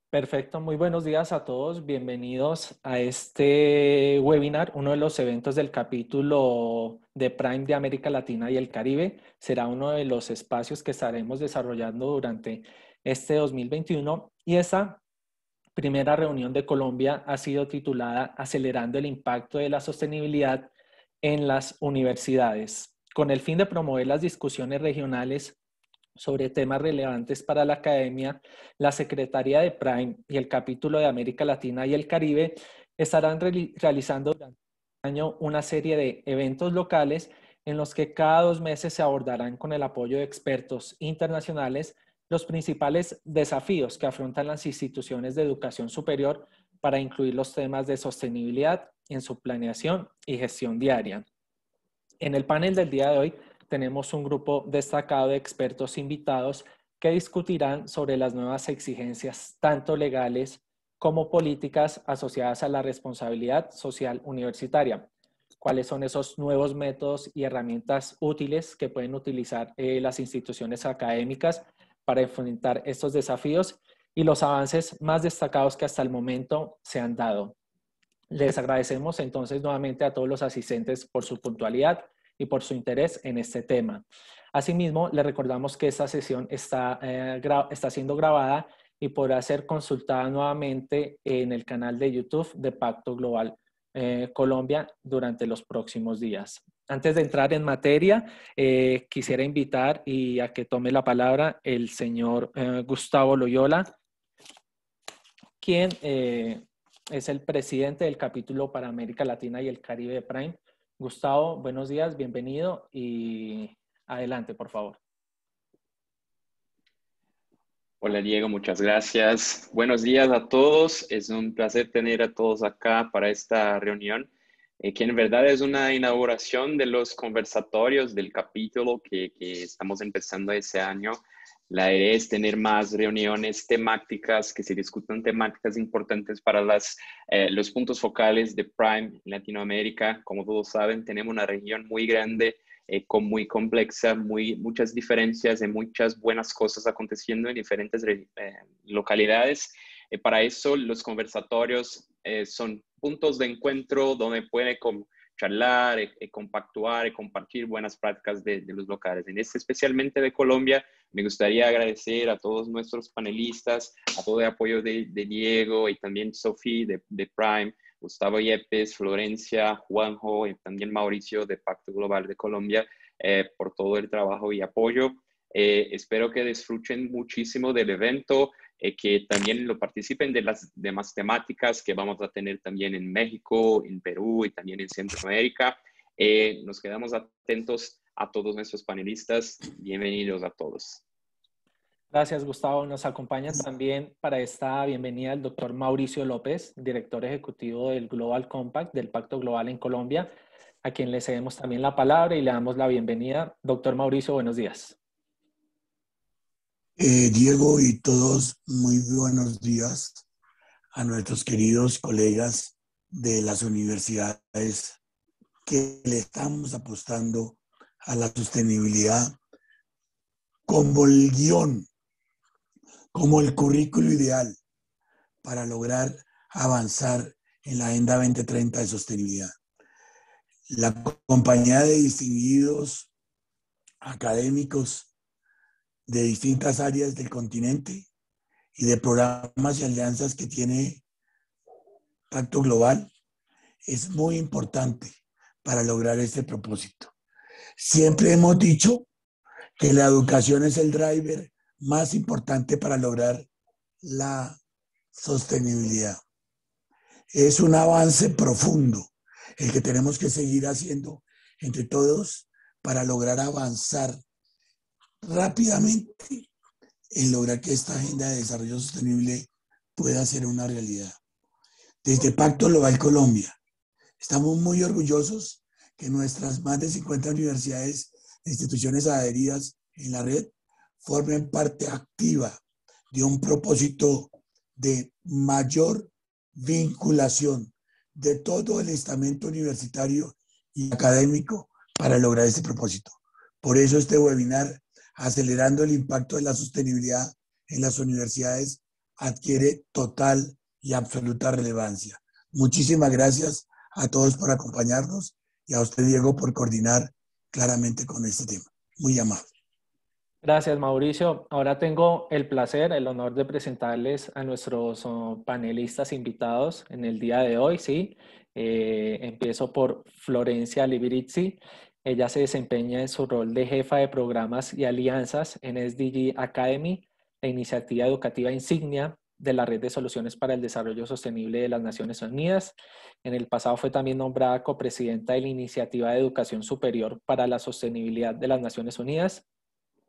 Perfecto, muy buenos días a todos. Bienvenidos a este webinar, uno de los eventos del capítulo de Prime de América Latina y el Caribe. Será uno de los espacios que estaremos desarrollando durante este 2021 y esta primera reunión de Colombia ha sido titulada Acelerando el impacto de la sostenibilidad en las universidades, con el fin de promover las discusiones regionales sobre temas relevantes para la academia. La Secretaría de Prime y el capítulo de América Latina y el Caribe estarán realizando durante el año una serie de eventos locales en los que cada 2 meses se abordarán con el apoyo de expertos internacionales los principales desafíos que afrontan las instituciones de educación superior para incluir los temas de sostenibilidad en su planeación y gestión diaria. En el panel del día de hoy tenemos un grupo destacado de expertos invitados que discutirán sobre las nuevas exigencias, tanto legales como políticas asociadas a la responsabilidad social universitaria. ¿Cuáles son esos nuevos métodos y herramientas útiles que pueden utilizar las instituciones académicas para enfrentar estos desafíos y los avances más destacados que hasta el momento se han dado? Les agradecemos entonces nuevamente a todos los asistentes por su puntualidad y por su interés en este tema. Asimismo, les recordamos que esta sesión está siendo grabada y podrá ser consultada nuevamente en el canal de YouTube de Pacto Global Colombia durante los próximos días. Antes de entrar en materia, quisiera invitar y a que tome la palabra el señor Gustavo Loyola, quien es el presidente del capítulo para América Latina y el Caribe de Prime. Gustavo, buenos días, bienvenido y adelante, por favor. Hola Diego, muchas gracias. Buenos días a todos. Es un placer tener a todos acá para esta reunión, que en verdad es una inauguración de los conversatorios del capítulo que estamos empezando ese año. La idea es tener más reuniones temáticas, que se discutan temáticas importantes para los puntos focales de Prime en Latinoamérica. Como todos saben, tenemos una región muy grande, muy complexa, muchas diferencias y muchas buenas cosas aconteciendo en diferentes localidades. Para eso, los conversatorios son puntos de encuentro donde puede charlar, compactuar y compartir buenas prácticas de los locales. En este especialmente de Colombia, me gustaría agradecer a todos nuestros panelistas, a todo el apoyo de Diego y también Sofía de Prime, Gustavo Yepes, Florencia, Juanjo y también Mauricio de Pacto Global de Colombia por todo el trabajo y apoyo. Espero que disfruten muchísimo del evento, que también lo participen de las demás temáticas que vamos a tener también en México, en Perú y también en Centroamérica. Nos quedamos atentos a todos nuestros panelistas. Bienvenidos a todos. Gracias, Gustavo. Nos acompaña también para esta bienvenida el doctor Mauricio López, director ejecutivo del Global Compact, del Pacto Global en Colombia, a quien le cedemos también la palabra y le damos la bienvenida. Doctor Mauricio, buenos días. Diego y todos, muy buenos días a nuestros queridos colegas de las universidades que le estamos apostando a la sostenibilidad como el guión, como el currículo ideal para lograr avanzar en la Agenda 2030 de sostenibilidad. La compañía de distinguidos académicos de distintas áreas del continente y de programas y alianzas que tiene Pacto Global es muy importante para lograr este propósito. Siempre hemos dicho que la educación es el driver más importante para lograr la sostenibilidad. Es un avance profundo el que tenemos que seguir haciendo entre todos para lograr avanzar rápidamente en lograr que esta agenda de desarrollo sostenible pueda ser una realidad. Desde Pacto Global Colombia, estamos muy orgullosos que nuestras más de 50 universidades e instituciones adheridas en la red formen parte activa de un propósito de mayor vinculación de todo el estamento universitario y académico para lograr este propósito. Por eso este webinar, acelerando el impacto de la sostenibilidad en las universidades, adquiere total y absoluta relevancia. Muchísimas gracias a todos por acompañarnos y a usted, Diego, por coordinar claramente con este tema. Muy amable. Gracias, Mauricio. Ahora tengo el placer, el honor de presentarles a nuestros panelistas invitados en el día de hoy, ¿sí? Empiezo por Florencia Librizzi. Ella se desempeña en su rol de jefa de programas y alianzas en SDG Academy, la iniciativa educativa insignia de la Red de Soluciones para el Desarrollo Sostenible de las Naciones Unidas. En el pasado fue también nombrada copresidenta de la Iniciativa de Educación Superior para la Sostenibilidad de las Naciones Unidas.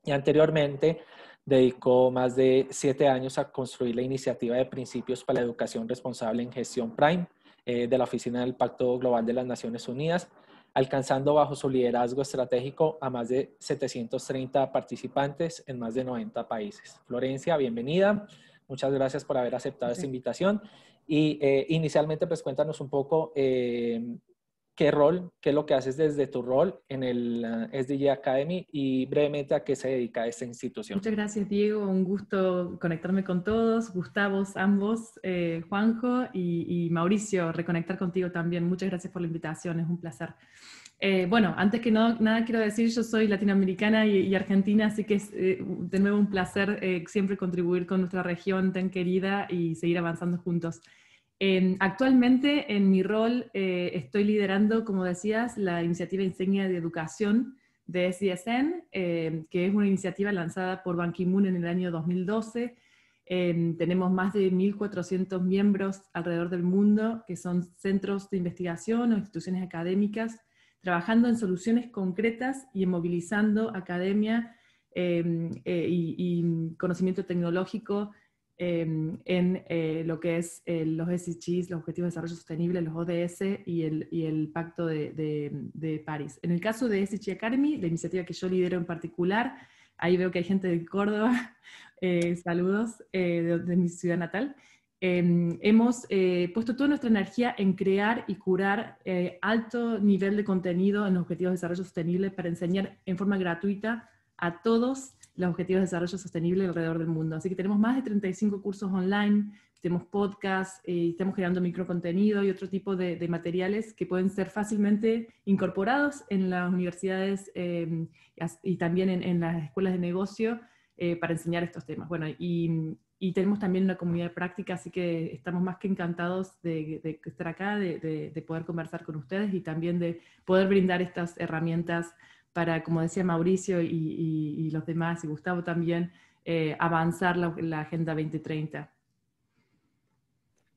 Y anteriormente dedicó más de 7 años a construir la iniciativa de principios para la educación responsable en gestión Prime de la Oficina del Pacto Global de las Naciones Unidas, alcanzando bajo su liderazgo estratégico a más de 730 participantes en más de 90 países. Florencia, bienvenida. Muchas gracias por haber aceptado esta invitación. Y inicialmente, pues cuéntanos un poco qué rol, qué es lo que haces desde tu rol en el SDG Academy y brevemente a qué se dedica esta institución. Muchas gracias, Diego. Un gusto conectarme con todos, Gustavo, ambos, Juanjo y Mauricio, reconectar contigo también. Muchas gracias por la invitación, es un placer. Bueno, antes que nada quiero decir, yo soy latinoamericana y argentina, así que es de nuevo un placer siempre contribuir con nuestra región tan querida y seguir avanzando juntos. Actualmente en mi rol estoy liderando, como decías, la iniciativa insignia de educación de SDSN, que es una iniciativa lanzada por Ban Ki-moon en el año 2012. Tenemos más de 1.400 miembros alrededor del mundo, que son centros de investigación o instituciones académicas, trabajando en soluciones concretas y en movilizando academia y conocimiento tecnológico en lo que es los SDGs, los Objetivos de Desarrollo Sostenible, los ODS y el Pacto de París. En el caso de SDG Academy, la iniciativa que yo lidero en particular, ahí veo que hay gente de Córdoba, saludos de mi ciudad natal. Hemos puesto toda nuestra energía en crear y curar alto nivel de contenido en los Objetivos de Desarrollo Sostenible para enseñar en forma gratuita a todos los Objetivos de Desarrollo Sostenible alrededor del mundo. Así que tenemos más de 35 cursos online, tenemos podcasts, estamos generando microcontenido y otro tipo de materiales que pueden ser fácilmente incorporados en las universidades y también en las escuelas de negocio para enseñar estos temas. Bueno, y tenemos también una comunidad práctica, así que estamos más que encantados de estar acá, de poder conversar con ustedes y también de poder brindar estas herramientas para, como decía Mauricio y los demás, y Gustavo también, avanzar la Agenda 2030.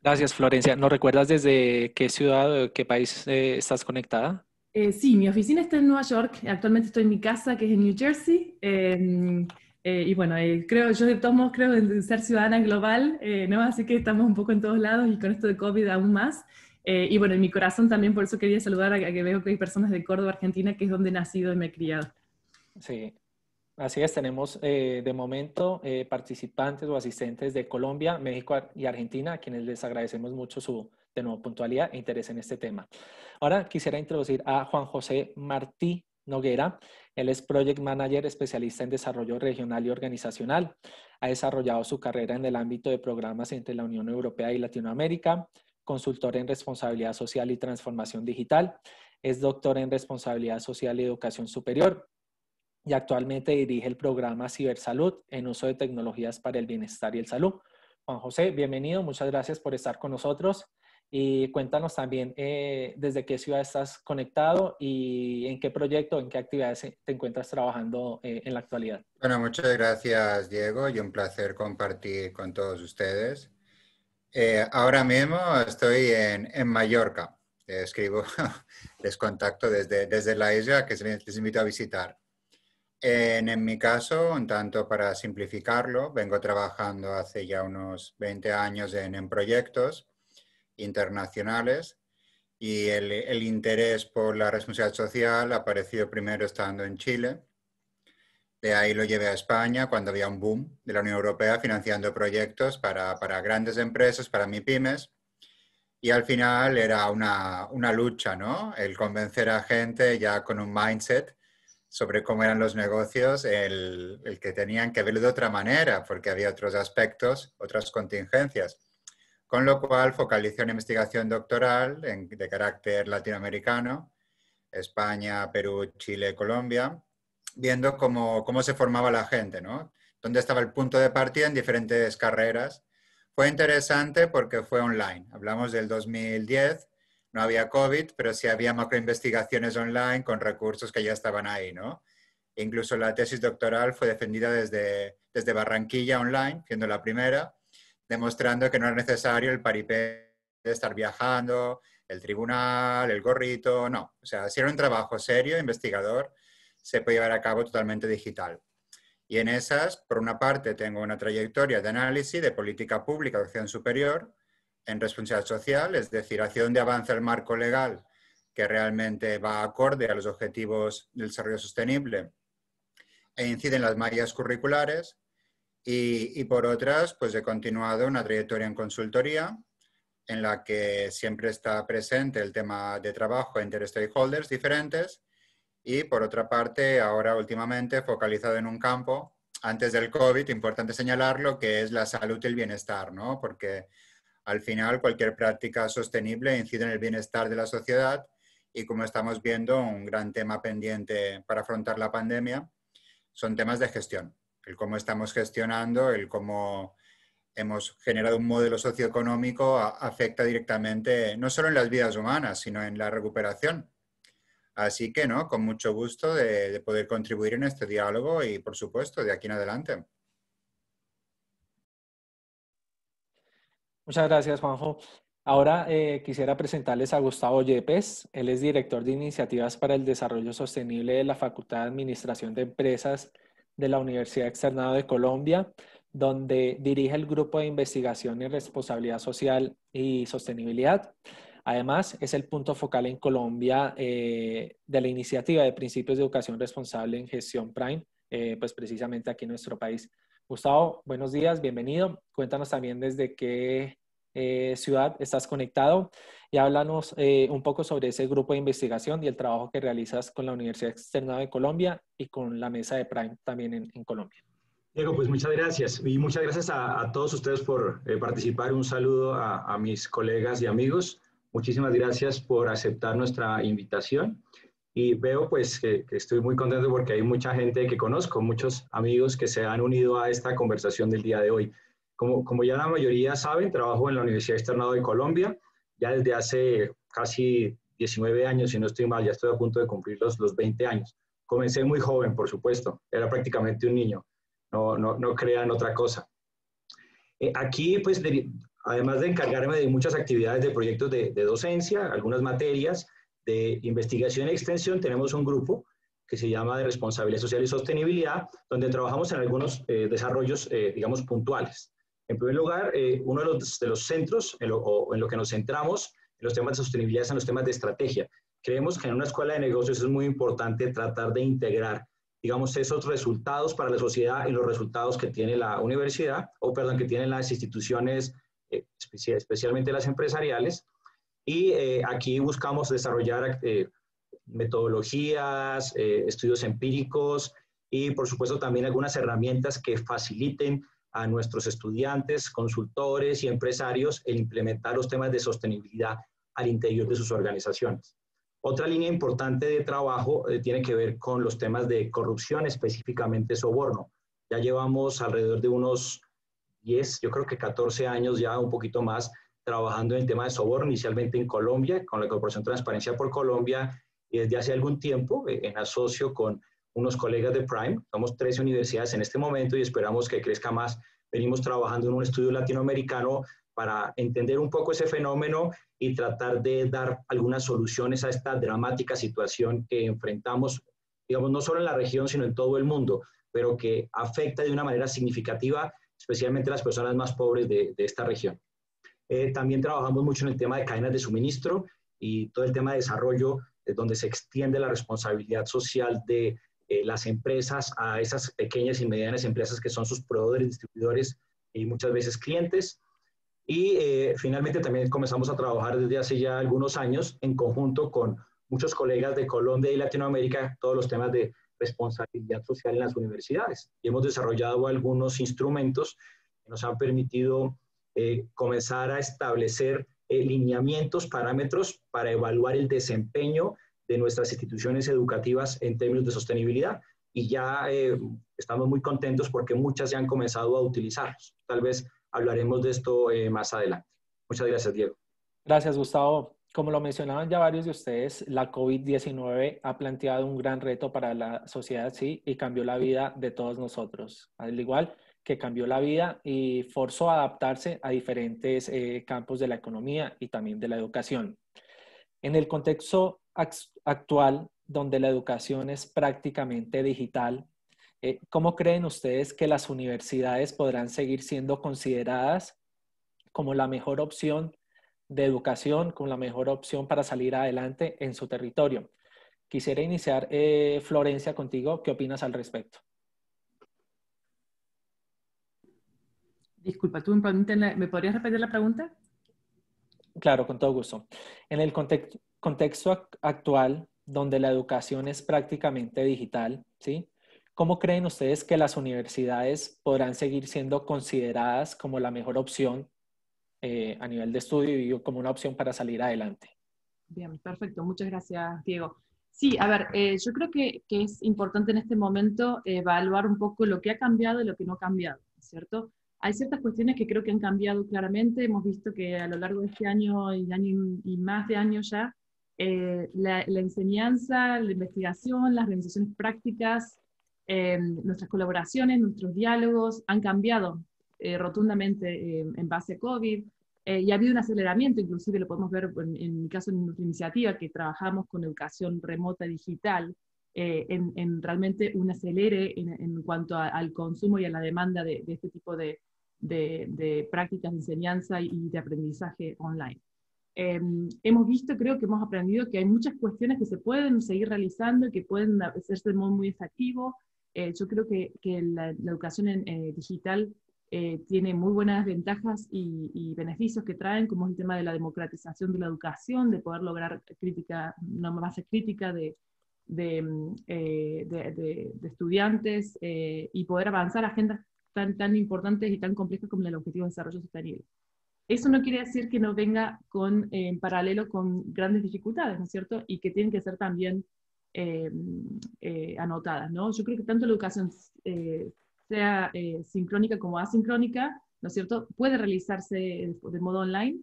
Gracias, Florencia. ¿Nos recuerdas desde qué ciudad o qué país estás conectada? Sí, mi oficina está en Nueva York. Actualmente estoy en mi casa, que es en New Jersey. Y bueno, yo de todos modos creo en ser ciudadana global, ¿no? Así que estamos un poco en todos lados y con esto de COVID aún más. Y bueno, en mi corazón también, por eso quería saludar a que veo que hay personas de Córdoba, Argentina, que es donde he nacido y me he criado. Sí, así es. Tenemos de momento participantes o asistentes de Colombia, México y Argentina, a quienes les agradecemos mucho su de nuevo puntualidad e interés en este tema. Ahora quisiera introducir a Juan José Martí Noguera. Él es Project Manager especialista en desarrollo regional y organizacional. Ha desarrollado su carrera en el ámbito de programas entre la Unión Europea y Latinoamérica, consultor en responsabilidad social y transformación digital. Es doctor en responsabilidad social y educación superior y actualmente dirige el programa Cibersalud en uso de tecnologías para el bienestar y el salud. Juan José, bienvenido. Muchas gracias por estar con nosotros. Y cuéntanos también desde qué ciudad estás conectado y en qué proyecto, en qué actividades te encuentras trabajando en la actualidad. Bueno, muchas gracias, Diego, y un placer compartir con todos ustedes. Ahora mismo estoy en Mallorca. Les contacto desde la isla que les invito a visitar. En mi caso, un tanto para simplificarlo, vengo trabajando hace ya unos 20 años en proyectos internacionales y el interés por la responsabilidad social apareció primero estando en Chile. De ahí lo llevé a España cuando había un boom de la Unión Europea financiando proyectos para grandes empresas, para MIPYMES. Y al final era una lucha, ¿no? El convencer a gente ya con un mindset sobre cómo eran los negocios, el que tenían que verlo de otra manera, porque había otros aspectos, otras contingencias. Con lo cual focalicé una investigación doctoral de carácter latinoamericano, España, Perú, Chile, Colombia, viendo cómo se formaba la gente, ¿no? Dónde estaba el punto de partida en diferentes carreras. Fue interesante porque fue online. Hablamos del 2010, no había COVID, pero sí había macroinvestigaciones online con recursos que ya estaban ahí, ¿no? Incluso la tesis doctoral fue defendida desde Barranquilla online, siendo la primera, demostrando que no era necesario el paripé de estar viajando, el tribunal, el gorrito, no. O sea, si era un trabajo serio, investigador, se puede llevar a cabo totalmente digital. Y en esas, por una parte, tengo una trayectoria de análisis de política pública de acción superior en responsabilidad social, es decir, hacia dónde avanza el marco legal que realmente va acorde a los objetivos del desarrollo sostenible e incide en las mallas curriculares. Y por otras, pues he continuado una trayectoria en consultoría en la que siempre está presente el tema de trabajo entre stakeholders diferentes y por otra parte, ahora últimamente focalizado en un campo, antes del COVID, importante señalarlo, que es la salud y el bienestar, ¿no? Porque al final cualquier práctica sostenible incide en el bienestar de la sociedad y como estamos viendo, un gran tema pendiente para afrontar la pandemia son temas de gestión. El cómo estamos gestionando, el cómo hemos generado un modelo socioeconómico afecta directamente no solo en las vidas humanas, sino en la recuperación. Así que, ¿no? Con mucho gusto de poder contribuir en este diálogo y, por supuesto, de aquí en adelante. Muchas gracias, Juanjo. Ahora quisiera presentarles a Gustavo Yepes. Él es director de Iniciativas para el Desarrollo Sostenible de la Facultad de Administración de Empresas de la Universidad Externado de Colombia, donde dirige el Grupo de Investigación en Responsabilidad Social y Sostenibilidad. Además, es el punto focal en Colombia de la iniciativa de Principios de Educación Responsable en Gestión Prime, pues precisamente aquí en nuestro país. Gustavo, buenos días, bienvenido. Cuéntanos también desde qué ciudad estás conectado y háblanos un poco sobre ese grupo de investigación y el trabajo que realizas con la Universidad Externado de Colombia y con la Mesa de Prime también en Colombia. Diego, pues muchas gracias y muchas gracias a todos ustedes por participar. Un saludo a mis colegas y amigos. Muchísimas gracias por aceptar nuestra invitación y veo pues que estoy muy contento porque hay mucha gente que conozco, muchos amigos que se han unido a esta conversación del día de hoy. Como ya la mayoría saben, trabajo en la Universidad Externado de Colombia ya desde hace casi 19 años, si no estoy mal, ya estoy a punto de cumplir los 20 años. Comencé muy joven, por supuesto, era prácticamente un niño, no crean otra cosa. Aquí, pues, además de encargarme de muchas actividades de proyectos de docencia, algunas materias de investigación y extensión, tenemos un grupo que se llama de Responsabilidad Social y Sostenibilidad, donde trabajamos en algunos desarrollos, digamos, puntuales. En primer lugar, uno de los centros en lo que nos centramos en los temas de sostenibilidad son los temas de estrategia. Creemos que en una escuela de negocios es muy importante tratar de integrar, digamos, esos resultados para la sociedad y los resultados que tiene la universidad, que tienen las instituciones, especialmente las empresariales. Y aquí buscamos desarrollar metodologías, estudios empíricos y, por supuesto, también algunas herramientas que faciliten a nuestros estudiantes, consultores y empresarios el implementar los temas de sostenibilidad al interior de sus organizaciones. Otra línea importante de trabajo tiene que ver con los temas de corrupción, específicamente soborno. Ya llevamos alrededor de unos 10, yo creo que 14 años ya, un poquito más, trabajando en el tema de soborno, inicialmente en Colombia, con la Corporación Transparencia por Colombia, y desde hace algún tiempo en asocio con unos colegas de Prime. Somos 13 universidades en este momento y esperamos que crezca más. Venimos trabajando en un estudio latinoamericano para entender un poco ese fenómeno y tratar de dar algunas soluciones a esta dramática situación que enfrentamos, digamos, no solo en la región, sino en todo el mundo, pero que afecta de una manera significativa, especialmente a las personas más pobres de esta región. También trabajamos mucho en el tema de cadenas de suministro y todo el tema de desarrollo, donde se extiende la responsabilidad social de las empresas a esas pequeñas y medianas empresas que son sus proveedores, distribuidores y muchas veces clientes. Y finalmente también comenzamos a trabajar desde hace ya algunos años en conjunto con muchos colegas de Colombia y Latinoamérica, todos los temas de responsabilidad social en las universidades. Y hemos desarrollado algunos instrumentos que nos han permitido comenzar a establecer lineamientos, parámetros para evaluar el desempeño de nuestras instituciones educativas en términos de sostenibilidad. Y ya estamos muy contentos porque muchas ya han comenzado a utilizarlos. Tal vez hablaremos de esto más adelante. Muchas gracias, Diego. Gracias, Gustavo. Como lo mencionaban ya varios de ustedes, la COVID-19 ha planteado un gran reto para la sociedad, sí, y cambió la vida de todos nosotros. Al igual que cambió la vida y forzó a adaptarse a diferentes campos de la economía y también de la educación. En el contexto actual, donde la educación es prácticamente digital, ¿cómo creen ustedes que las universidades podrán seguir siendo consideradas como la mejor opción de educación, como la mejor opción para salir adelante en su territorio? Quisiera iniciar, Florencia, contigo. ¿Qué opinas al respecto? Disculpa, ¿tú me podrías repetir la pregunta? Claro, con todo gusto. En el contexto actual, donde la educación es prácticamente digital, ¿sí? ¿Cómo creen ustedes que las universidades podrán seguir siendo consideradas como la mejor opción a nivel de estudio y como una opción para salir adelante? Bien, perfecto. Muchas gracias, Diego. Sí, a ver, yo creo que es importante en este momento evaluar un poco lo que ha cambiado y lo que no ha cambiado, ¿cierto? Hay ciertas cuestiones que creo que han cambiado claramente. Hemos visto que a lo largo de este año y más de años ya, la enseñanza, la investigación, las organizaciones prácticas, nuestras colaboraciones, nuestros diálogos han cambiado rotundamente en base a COVID. Y ha habido un aceleramiento, inclusive lo podemos ver en mi caso en nuestra iniciativa, que trabajamos con educación remota digital, en realmente un acelere en cuanto al consumo y a la demanda de este tipo de prácticas de enseñanza y de aprendizaje online. Hemos visto, creo que hemos aprendido que hay muchas cuestiones que se pueden seguir realizando y que pueden hacerse de modo muy efectivo. Yo creo que la educación digital tiene muy buenas ventajas y beneficios que traen, como es el tema de la democratización de la educación, de poder lograr una base crítica de estudiantes y poder avanzar a agendas tan importantes y tan complejas como el Objetivo de Desarrollo Sostenible. Eso no quiere decir que no venga en paralelo con grandes dificultades, ¿no es cierto? Y que tienen que ser también anotadas, ¿no? Yo creo que tanto la educación sea sincrónica como asincrónica, ¿no es cierto?, puede realizarse de modo online,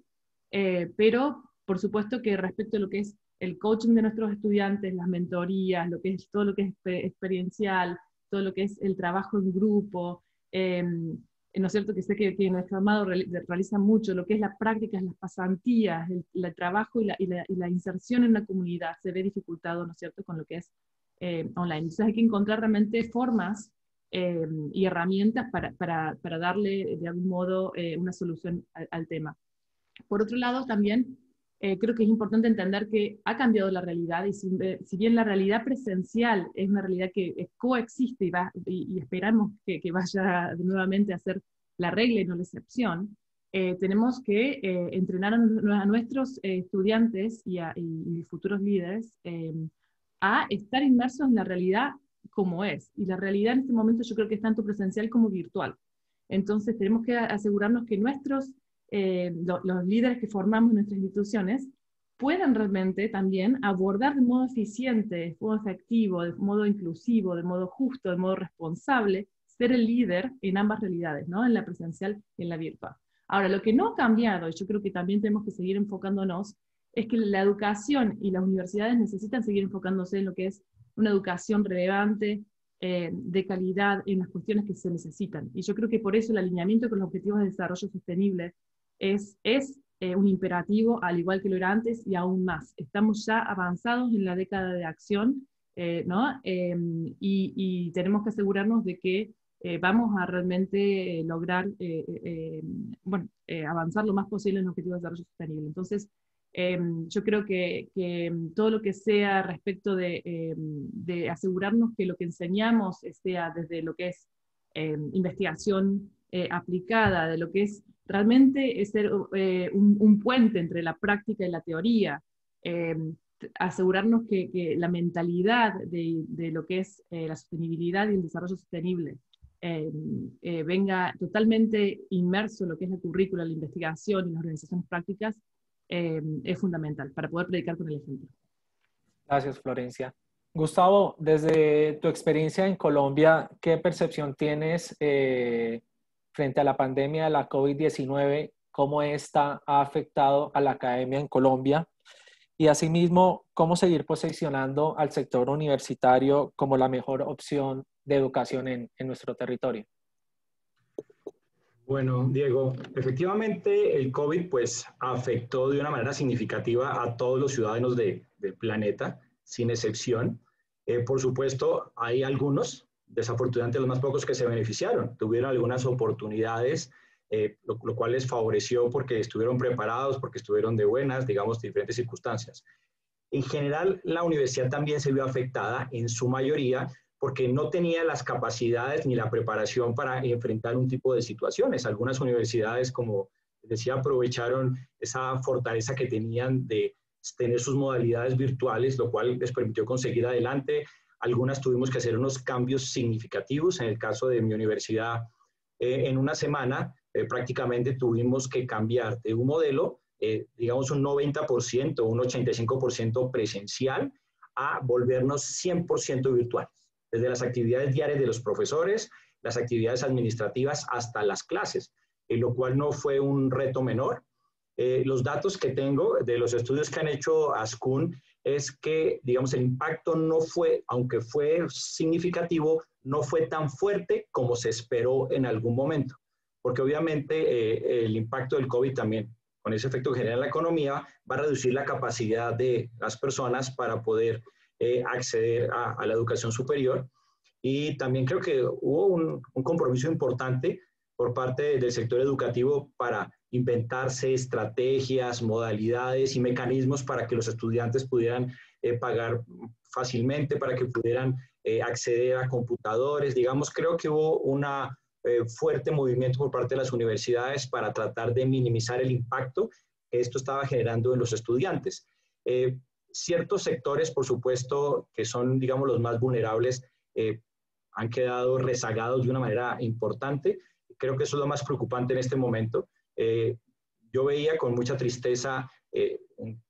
pero por supuesto que respecto a lo que es el coaching de nuestros estudiantes, las mentorías, todo lo que es experiencial, todo lo que es el trabajo en grupo, ¿no es cierto?, que sé que nuestro amado realiza mucho, lo que es las prácticas, las pasantías, el trabajo y la inserción en la comunidad se ve dificultado, ¿no es cierto?, con lo que es online. Entonces hay que encontrar realmente formas y herramientas para darle de algún modo una solución al tema. Por otro lado, también creo que es importante entender que ha cambiado la realidad y si bien la realidad presencial es una realidad que coexiste y esperamos que vaya nuevamente a ser la regla y no la excepción, tenemos que entrenar a nuestros estudiantes y futuros líderes a estar inmersos en la realidad como es. Y la realidad en este momento yo creo que es tanto presencial como virtual. Entonces tenemos que asegurarnos que los líderes que formamos en nuestras instituciones puedan realmente también abordar de modo eficiente, de modo efectivo, de modo inclusivo, de modo justo, de modo responsable, ser el líder en ambas realidades, ¿no?, en la presencial y en la virtual. Ahora, lo que no ha cambiado, y yo creo que también tenemos que seguir enfocándonos, es que la educación y las universidades necesitan seguir enfocándose en lo que es una educación relevante, de calidad en las cuestiones que se necesitan. Y yo creo que por eso el alineamiento con los objetivos de desarrollo sostenible es un imperativo, al igual que lo era antes, y aún más. Estamos ya avanzados en la década de acción, ¿no? Y tenemos que asegurarnos de que vamos a realmente lograr avanzar lo más posible en los objetivos de desarrollo sostenible. Entonces, yo creo que todo lo que sea respecto de asegurarnos que lo que enseñamos sea desde lo que es investigación aplicada, de lo que es realmente ser un puente entre la práctica y la teoría, asegurarnos que la mentalidad de lo que es la sostenibilidad y el desarrollo sostenible venga totalmente inmerso en lo que es la currícula, la investigación y las organizaciones prácticas, es fundamental para poder predicar con el ejemplo. Gracias, Florencia. Gustavo, desde tu experiencia en Colombia, ¿qué percepción tienes frente a la pandemia de la COVID-19? ¿Cómo esta ha afectado a la academia en Colombia? Y asimismo, ¿cómo seguir posicionando al sector universitario como la mejor opción de educación en nuestro territorio? Bueno, Diego, efectivamente el COVID pues afectó de una manera significativa a todos los ciudadanos del planeta, sin excepción. Por supuesto, hay algunos, desafortunadamente los más pocos, que se beneficiaron, tuvieron algunas oportunidades, lo cual les favoreció porque estuvieron preparados, porque estuvieron de buenas, digamos, de diferentes circunstancias. En general, la universidad también se vio afectada en su mayoría porque no tenía las capacidades ni la preparación para enfrentar un tipo de situaciones. Algunas universidades, como decía, aprovecharon esa fortaleza que tenían de tener sus modalidades virtuales, lo cual les permitió conseguir adelante. Algunas tuvimos que hacer unos cambios significativos. En el caso de mi universidad, en una semana prácticamente tuvimos que cambiar de un modelo, digamos un 90%, un 85% presencial, a volvernos 100% virtuales. Desde las actividades diarias de los profesores, las actividades administrativas hasta las clases, lo cual no fue un reto menor. Los datos que tengo de los estudios que han hecho ASCUN es que, digamos, el impacto no fue, aunque fue significativo, no fue tan fuerte como se esperó en algún momento. Porque obviamente el impacto del COVID también, con ese efecto que genera en la economía, va a reducir la capacidad de las personas para poder acceder a la educación superior. Y también creo que hubo un compromiso importante por parte del sector educativo para inventarse estrategias, modalidades y mecanismos para que los estudiantes pudieran pagar fácilmente, para que pudieran acceder a computadores. Digamos, creo que hubo una fuerte movimiento por parte de las universidades para tratar de minimizar el impacto que esto estaba generando en los estudiantes. Ciertos sectores, por supuesto, que son, digamos, los más vulnerables, han quedado rezagados de una manera importante. Creo que eso es lo más preocupante en este momento. Yo veía con mucha tristeza en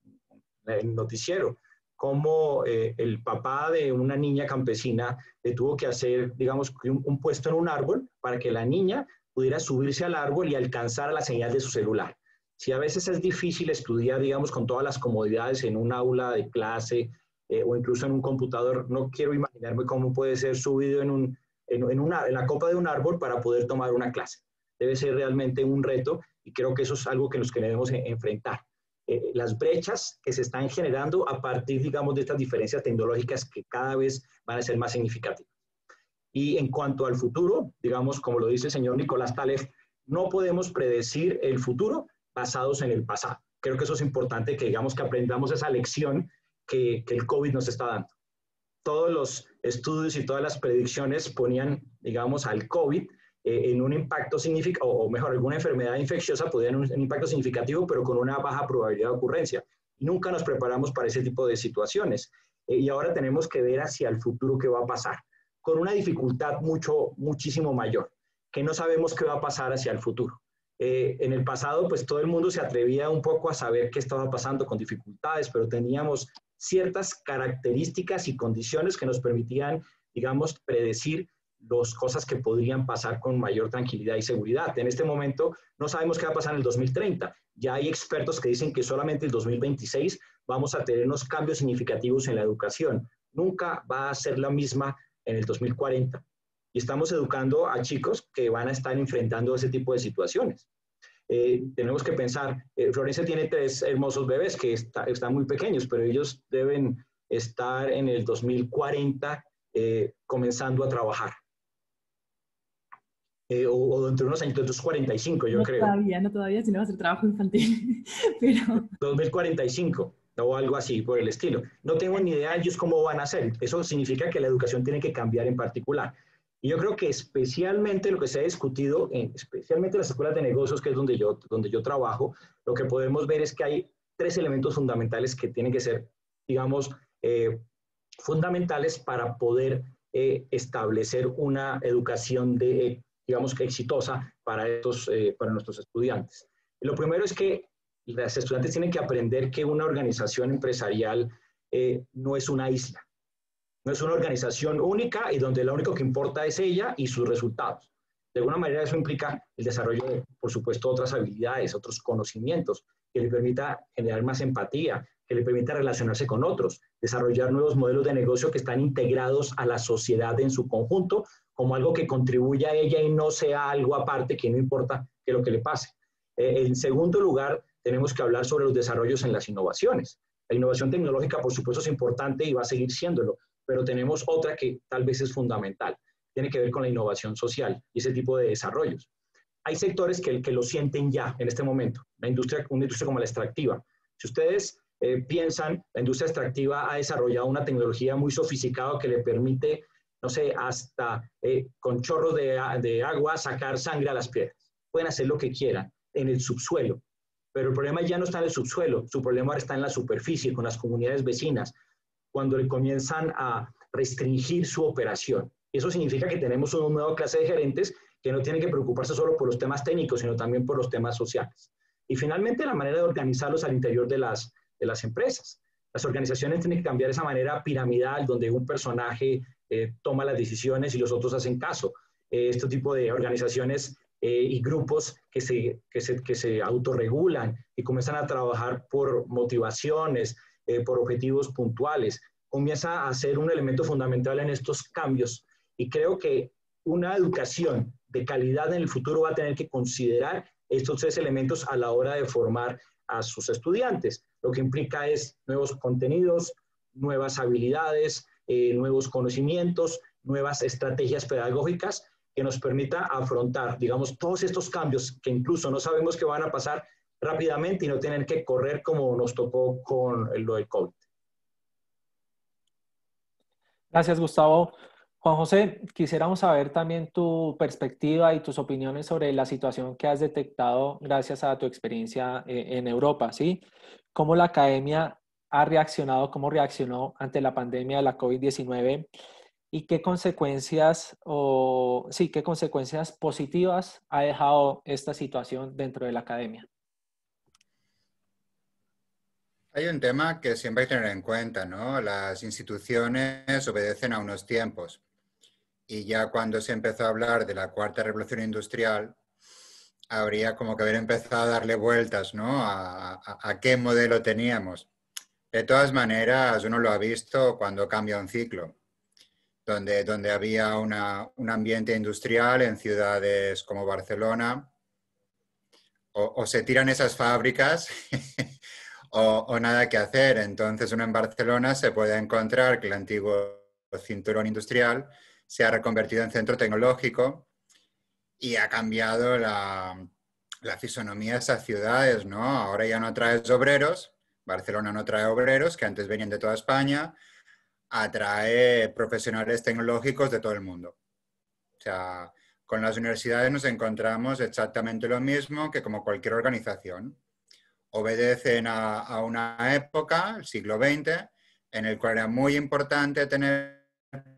el noticiero cómo el papá de una niña campesina le tuvo que hacer, digamos, un puesto en un árbol para que la niña pudiera subirse al árbol y alcanzar la señal de su celular. Si a veces es difícil estudiar, digamos, con todas las comodidades en un aula de clase o incluso en un computador, no quiero imaginarme cómo puede ser subido en la copa de un árbol para poder tomar una clase. Debe ser realmente un reto y creo que eso es algo que nos debemos enfrentar. Las brechas que se están generando a partir, digamos, de estas diferencias tecnológicas que cada vez van a ser más significativas. Y en cuanto al futuro, digamos, como lo dice el señor Nicolás Taleb, no podemos predecir el futuro basados en el pasado. Creo que eso es importante, que digamos que aprendamos esa lección que el COVID nos está dando. Todos los estudios y todas las predicciones ponían, digamos, al COVID en un impacto significativo, o mejor, alguna enfermedad infecciosa podía tener un impacto significativo, pero con una baja probabilidad de ocurrencia. Nunca nos preparamos para ese tipo de situaciones. Y ahora tenemos que ver hacia el futuro qué va a pasar, con una dificultad muchísimo mayor, que no sabemos qué va a pasar hacia el futuro. En el pasado, pues todo el mundo se atrevía un poco a saber qué estaba pasando con dificultades, pero teníamos ciertas características y condiciones que nos permitían, digamos, predecir las cosas que podrían pasar con mayor tranquilidad y seguridad. En este momento no sabemos qué va a pasar en el 2030. Ya hay expertos que dicen que solamente el 2026 vamos a tener unos cambios significativos en la educación. Nunca va a ser la misma en el 2040. Y estamos educando a chicos que van a estar enfrentando ese tipo de situaciones. Tenemos que pensar, Florencia tiene 3 hermosos bebés que están muy pequeños, pero ellos deben estar en el 2040 comenzando a trabajar. O dentro de unos años, 245, yo creo. No todavía, si no va a ser trabajo infantil. Pero 2045 o algo así por el estilo. No tengo ni idea ellos cómo van a hacer. Eso significa que la educación tiene que cambiar en particular. Y yo creo que especialmente lo que se ha discutido, especialmente en las escuelas de negocios, que es donde yo trabajo, lo que podemos ver es que hay 3 elementos fundamentales que tienen que ser, digamos, fundamentales para poder establecer una educación digamos, exitosa para nuestros estudiantes. Y lo primero es que los estudiantes tienen que aprender que una organización empresarial no es una isla, no es una organización única y donde lo único que importa es ella y sus resultados. De alguna manera eso implica el desarrollo de, por supuesto, otras habilidades, otros conocimientos que le permita generar más empatía, que le permita relacionarse con otros, desarrollar nuevos modelos de negocio que están integrados a la sociedad en su conjunto, como algo que contribuya a ella y no sea algo aparte que no importa qué es lo que le pase. En segundo lugar, tenemos que hablar sobre los desarrollos en las innovaciones. La innovación tecnológica, por supuesto, es importante y va a seguir siéndolo, pero tenemos otra que tal vez es fundamental. Tiene que ver con la innovación social y ese tipo de desarrollos. Hay sectores que lo sienten ya en este momento. Una industria como la extractiva. Si ustedes piensan, la industria extractiva ha desarrollado una tecnología muy sofisticada que le permite, no sé, hasta con chorros de agua sacar sangre a las piedras. Pueden hacer lo que quieran en el subsuelo, pero el problema ya no está en el subsuelo, su problema ahora está en la superficie, con las comunidades vecinas, cuando le comienzan a restringir su operación. Eso significa que tenemos una nueva clase de gerentes que no tienen que preocuparse solo por los temas técnicos, sino también por los temas sociales. Y finalmente, la manera de organizarlos al interior de las empresas. Las organizaciones tienen que cambiar esa manera piramidal, donde un personaje toma las decisiones y los otros hacen caso. Este tipo de organizaciones y grupos que se autorregulan y comienzan a trabajar por motivaciones, por objetivos puntuales, comienza a ser un elemento fundamental en estos cambios. Y creo que una educación de calidad en el futuro va a tener que considerar estos tres elementos a la hora de formar a sus estudiantes. Lo que implica es nuevos contenidos, nuevas habilidades, nuevos conocimientos, nuevas estrategias pedagógicas que nos permita afrontar, digamos, todos estos cambios que incluso no sabemos que van a pasar rápidamente y no tener que correr como nos tocó con lo del COVID. Gracias, Gustavo. Juan José, quisiéramos saber también tu perspectiva y tus opiniones sobre la situación que has detectado gracias a tu experiencia en Europa, ¿sí? ¿Cómo la academia ha reaccionado, cómo reaccionó ante la pandemia de la COVID-19 y qué consecuencias qué consecuencias positivas ha dejado esta situación dentro de la academia? Hay un tema que siempre hay que tener en cuenta, ¿no? Las instituciones obedecen a unos tiempos. Y ya cuando se empezó a hablar de la cuarta revolución industrial, habría como que haber empezado a darle vueltas, ¿no? A qué modelo teníamos. De todas maneras, uno lo ha visto cuando cambia un ciclo, donde había un ambiente industrial en ciudades como Barcelona, o se tiran esas fábricas o nada que hacer. Entonces uno en Barcelona se puede encontrar que el antiguo cinturón industrial se ha reconvertido en centro tecnológico y ha cambiado la fisonomía de esas ciudades, ¿no? Ahora ya no traes obreros, Barcelona no trae obreros, que antes venían de toda España, atrae profesionales tecnológicos de todo el mundo. O sea, con las universidades nos encontramos exactamente lo mismo que como cualquier organización. Obedecen a una época, el siglo XX, en el cual era muy importante tener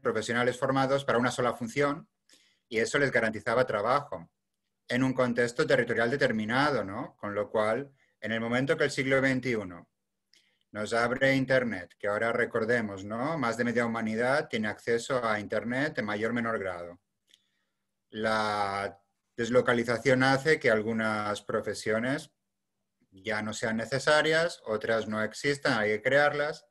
profesionales formados para una sola función y eso les garantizaba trabajo en un contexto territorial determinado, ¿no? Con lo cual, en el momento que el siglo XXI nos abre Internet, que ahora recordemos, ¿no? Más de media humanidad tiene acceso a Internet en mayor o menor grado. La deslocalización hace que algunas profesiones ya no sean necesarias, otras no existan, hay que crearlas.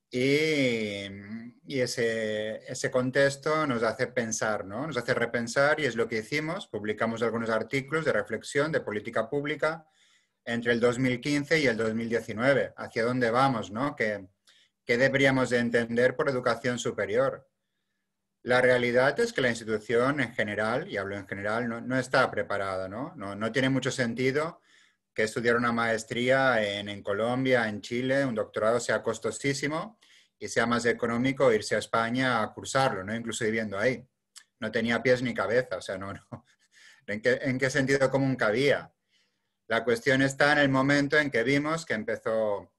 Y ese contexto nos hace pensar, ¿no? Nos hace repensar y es lo que hicimos. Publicamos algunos artículos de reflexión de política pública entre el 2015 y el 2019. ¿Hacia dónde vamos, no? ¿Qué deberíamos de entender por educación superior? La realidad es que la institución en general, y hablo en general, no está preparada, ¿no? No tiene mucho sentido que estudiar una maestría en Colombia, en Chile, un doctorado sea costosísimo y sea más económico irse a España a cursarlo, ¿no? Incluso viviendo ahí. No tenía pies ni cabeza, o sea, no. ¿En qué sentido común cabía? La cuestión está en el momento en que vimos que empezó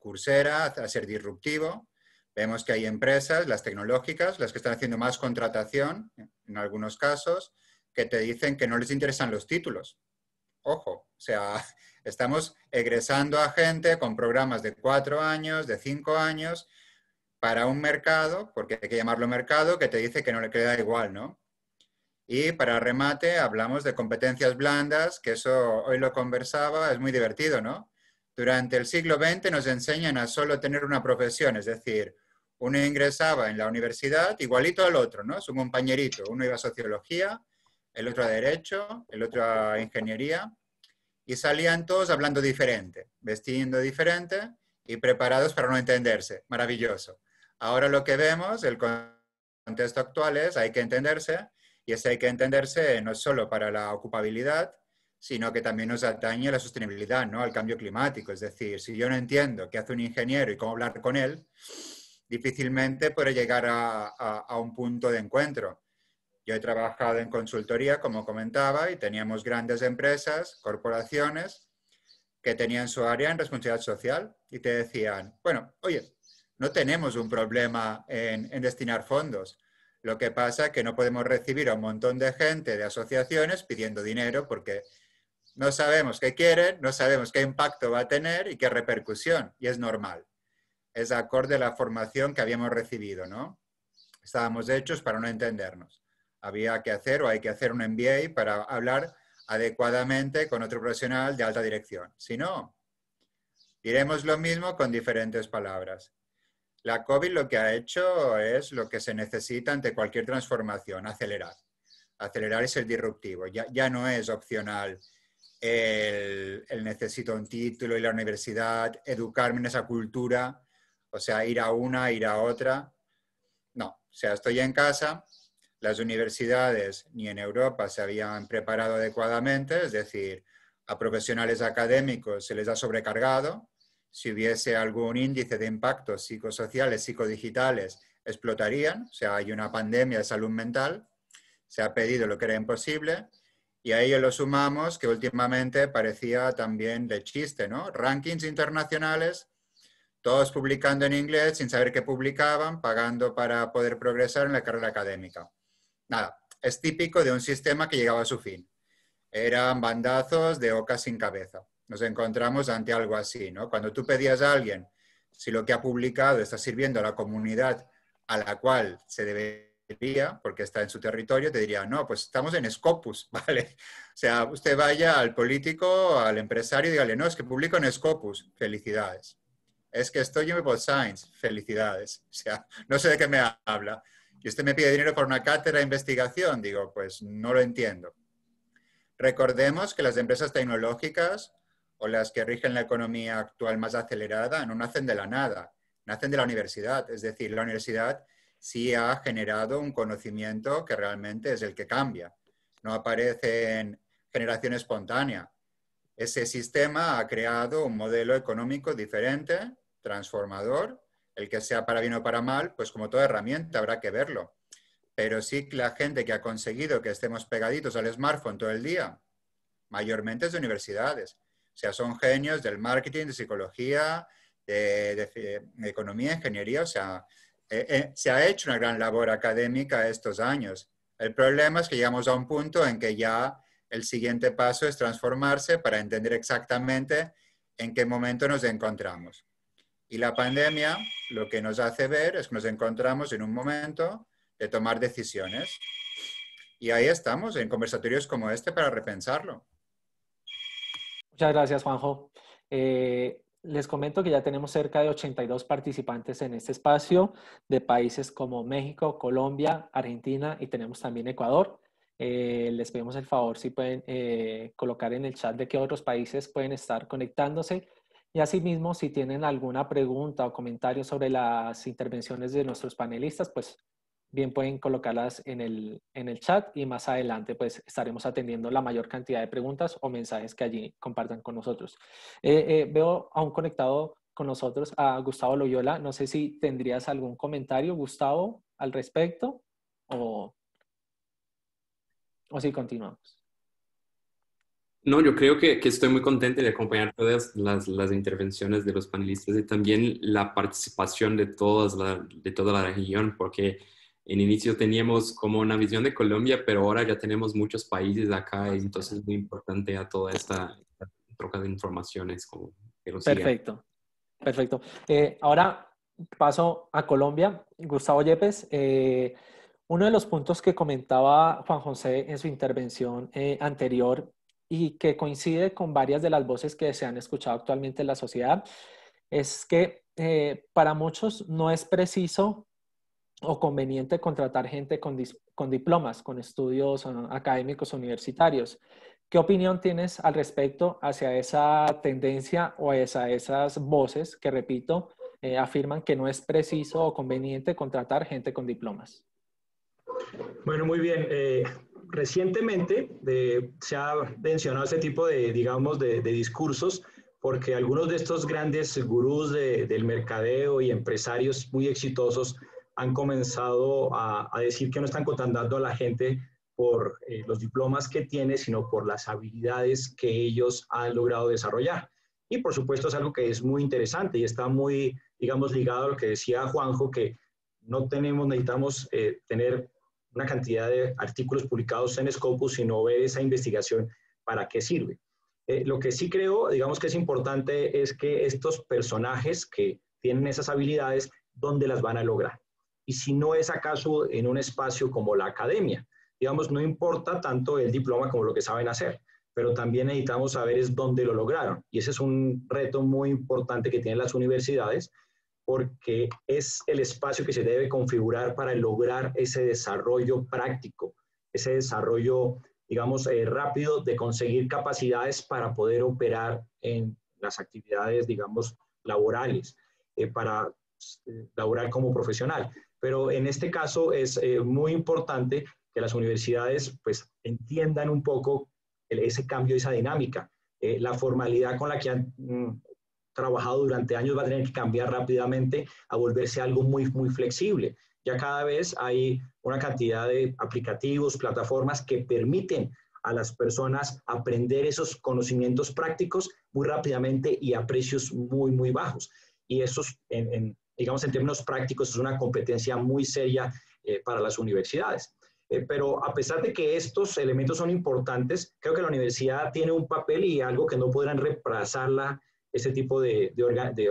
Coursera a ser disruptivo. Vemos que hay empresas, las tecnológicas, las que están haciendo más contratación, en algunos casos, que te dicen que no les interesan los títulos. Ojo, o sea, estamos egresando a gente con programas de 4 años, de 5 años, para un mercado, porque hay que llamarlo mercado, que te dice que no le queda igual, ¿no? Y para remate hablamos de competencias blandas, que eso hoy lo conversaba, es muy divertido, ¿no? Durante el siglo XX nos enseñan a solo tener una profesión, es decir, uno ingresaba en la universidad igualito al otro, ¿no? Su compañerito, uno iba a sociología, el otro a derecho, el otro a ingeniería, y salían todos hablando diferente, vestiendo diferente y preparados para no entenderse. Maravilloso. Ahora lo que vemos, el contexto actual es, hay que entenderse, y ese hay que entenderse no solo para la ocupabilidad, sino que también nos atañe a la sostenibilidad, ¿no? Al cambio climático. Es decir, si yo no entiendo qué hace un ingeniero y cómo hablar con él, difícilmente podré llegar a un punto de encuentro. Yo he trabajado en consultoría, como comentaba, y teníamos grandes empresas, corporaciones, que tenían su área en responsabilidad social y te decían, bueno, oye, no tenemos un problema en destinar fondos. Lo que pasa es que no podemos recibir a un montón de gente de asociaciones pidiendo dinero porque no sabemos qué quieren, no sabemos qué impacto va a tener y qué repercusión. Y es normal. Es acorde a la formación que habíamos recibido, ¿no? Estábamos hechos para no entendernos. Había que hacer o hay que hacer un MBA para hablar adecuadamente con otro profesional de alta dirección. Si no, diremos lo mismo con diferentes palabras. La COVID lo que ha hecho es lo que se necesita ante cualquier transformación, acelerar. Acelerar es el disruptivo. Ya no es opcional el necesito un título, ir a la universidad, educarme en esa cultura, o sea, ir a una, ir a otra. No, o sea, estoy en casa, las universidades ni en Europa se habían preparado adecuadamente, es decir, a profesionales académicos se les ha sobrecargado. Si hubiese algún índice de impactos psicosociales, psicodigitales, explotarían. O sea, hay una pandemia de salud mental, se ha pedido lo que era imposible, y a ello lo sumamos que últimamente parecía también de chiste, ¿no? Rankings internacionales, todos publicando en inglés sin saber qué publicaban, pagando para poder progresar en la carrera académica. Nada, es típico de un sistema que llegaba a su fin. Eran bandazos de oca sin cabeza. Nos encontramos ante algo así, ¿no? Cuando tú pedías a alguien si lo que ha publicado está sirviendo a la comunidad a la cual se debería, porque está en su territorio, te diría, no, pues estamos en Scopus, ¿vale? O sea, usted vaya al político, al empresario y dígale, no, es que publico en Scopus, felicidades. Es que estoy en Web of Science, felicidades. O sea, no sé de qué me habla. Y usted me pide dinero por una cátedra de investigación, digo, pues no lo entiendo. Recordemos que las empresas tecnológicas o las que rigen la economía actual más acelerada no nacen de la nada, nacen de la universidad. Es decir, la universidad sí ha generado un conocimiento que realmente es el que cambia. No aparece en generación espontánea. Ese sistema ha creado un modelo económico diferente, transformador, el que sea para bien o para mal, pues como toda herramienta habrá que verlo. Pero sí que la gente que ha conseguido que estemos pegaditos al smartphone todo el día, mayormente es de universidades. O sea, son genios del marketing, de psicología, de economía, ingeniería. O sea, se ha hecho una gran labor académica estos años. El problema es que llegamos a un punto en que ya el siguiente paso es transformarse para entender exactamente en qué momento nos encontramos. Y la pandemia lo que nos hace ver es que nos encontramos en un momento de tomar decisiones. Y ahí estamos, en conversatorios como este, para repensarlo. Muchas gracias, Juanjo. Les comento que ya tenemos cerca de 82 participantes en este espacio de países como México, Colombia, Argentina y tenemos también Ecuador. Les pedimos el favor si pueden colocar en el chat de qué otros países pueden estar conectándose. Y asimismo, si tienen alguna pregunta o comentario sobre las intervenciones de nuestros panelistas, pues bien pueden colocarlas en el chat y más adelante pues estaremos atendiendo la mayor cantidad de preguntas o mensajes que allí compartan con nosotros. Veo aún conectado con nosotros a Gustavo Loyola. No sé si tendrías algún comentario, Gustavo, al respecto o si continuamos. No, yo creo que estoy muy contento de acompañar todas las intervenciones de los panelistas y también la participación de de toda la región, porque en inicio teníamos como una visión de Colombia, pero ahora ya tenemos muchos países acá, y entonces es muy importante a toda esta troca de informaciones como que lo sigan. Perfecto, perfecto. Ahora paso a Colombia. Gustavo Yepes, uno de los puntos que comentaba Juan José en su intervención anterior y que coincide con varias de las voces que se han escuchado actualmente en la sociedad es que para muchos no es preciso o conveniente contratar gente con diplomas, con estudios académicos universitarios. ¿Qué opinión tienes al respecto hacia esa tendencia o hacia esas voces que, repito, afirman que no es preciso o conveniente contratar gente con diplomas? Bueno, muy bien. Recientemente se ha mencionado este tipo de, digamos, de discursos porque algunos de estos grandes gurús del mercadeo y empresarios muy exitosos han comenzado a decir que no están contratando a la gente por los diplomas que tiene, sino por las habilidades que ellos han logrado desarrollar. Y por supuesto es algo que es muy interesante y está muy, digamos, ligado a lo que decía Juanjo, que necesitamos tener una cantidad de artículos publicados en Scopus, sino ver esa investigación para qué sirve. Lo que sí creo, digamos que es importante, es que estos personajes que tienen esas habilidades, ¿dónde las van a lograr? Y si no es acaso en un espacio como la academia, digamos, no importa tanto el diploma como lo que saben hacer, pero también necesitamos saber es dónde lo lograron. Y ese es un reto muy importante que tienen las universidades, porque es el espacio que se debe configurar para lograr ese desarrollo práctico, ese desarrollo, digamos, rápido de conseguir capacidades para poder operar en las actividades, digamos, laborales, para laborar como profesional. Pero en este caso es muy importante que las universidades pues entiendan un poco ese cambio, esa dinámica. La formalidad con la que han trabajado durante años va a tener que cambiar rápidamente a volverse algo muy, muy flexible. Ya cada vez hay una cantidad de aplicativos, plataformas que permiten a las personas aprender esos conocimientos prácticos muy rápidamente y a precios muy, muy bajos. Y eso, digamos, en términos prácticos, es una competencia muy seria para las universidades. Pero a pesar de que estos elementos son importantes, creo que la universidad tiene un papel y algo que no podrán reemplazarla ese tipo de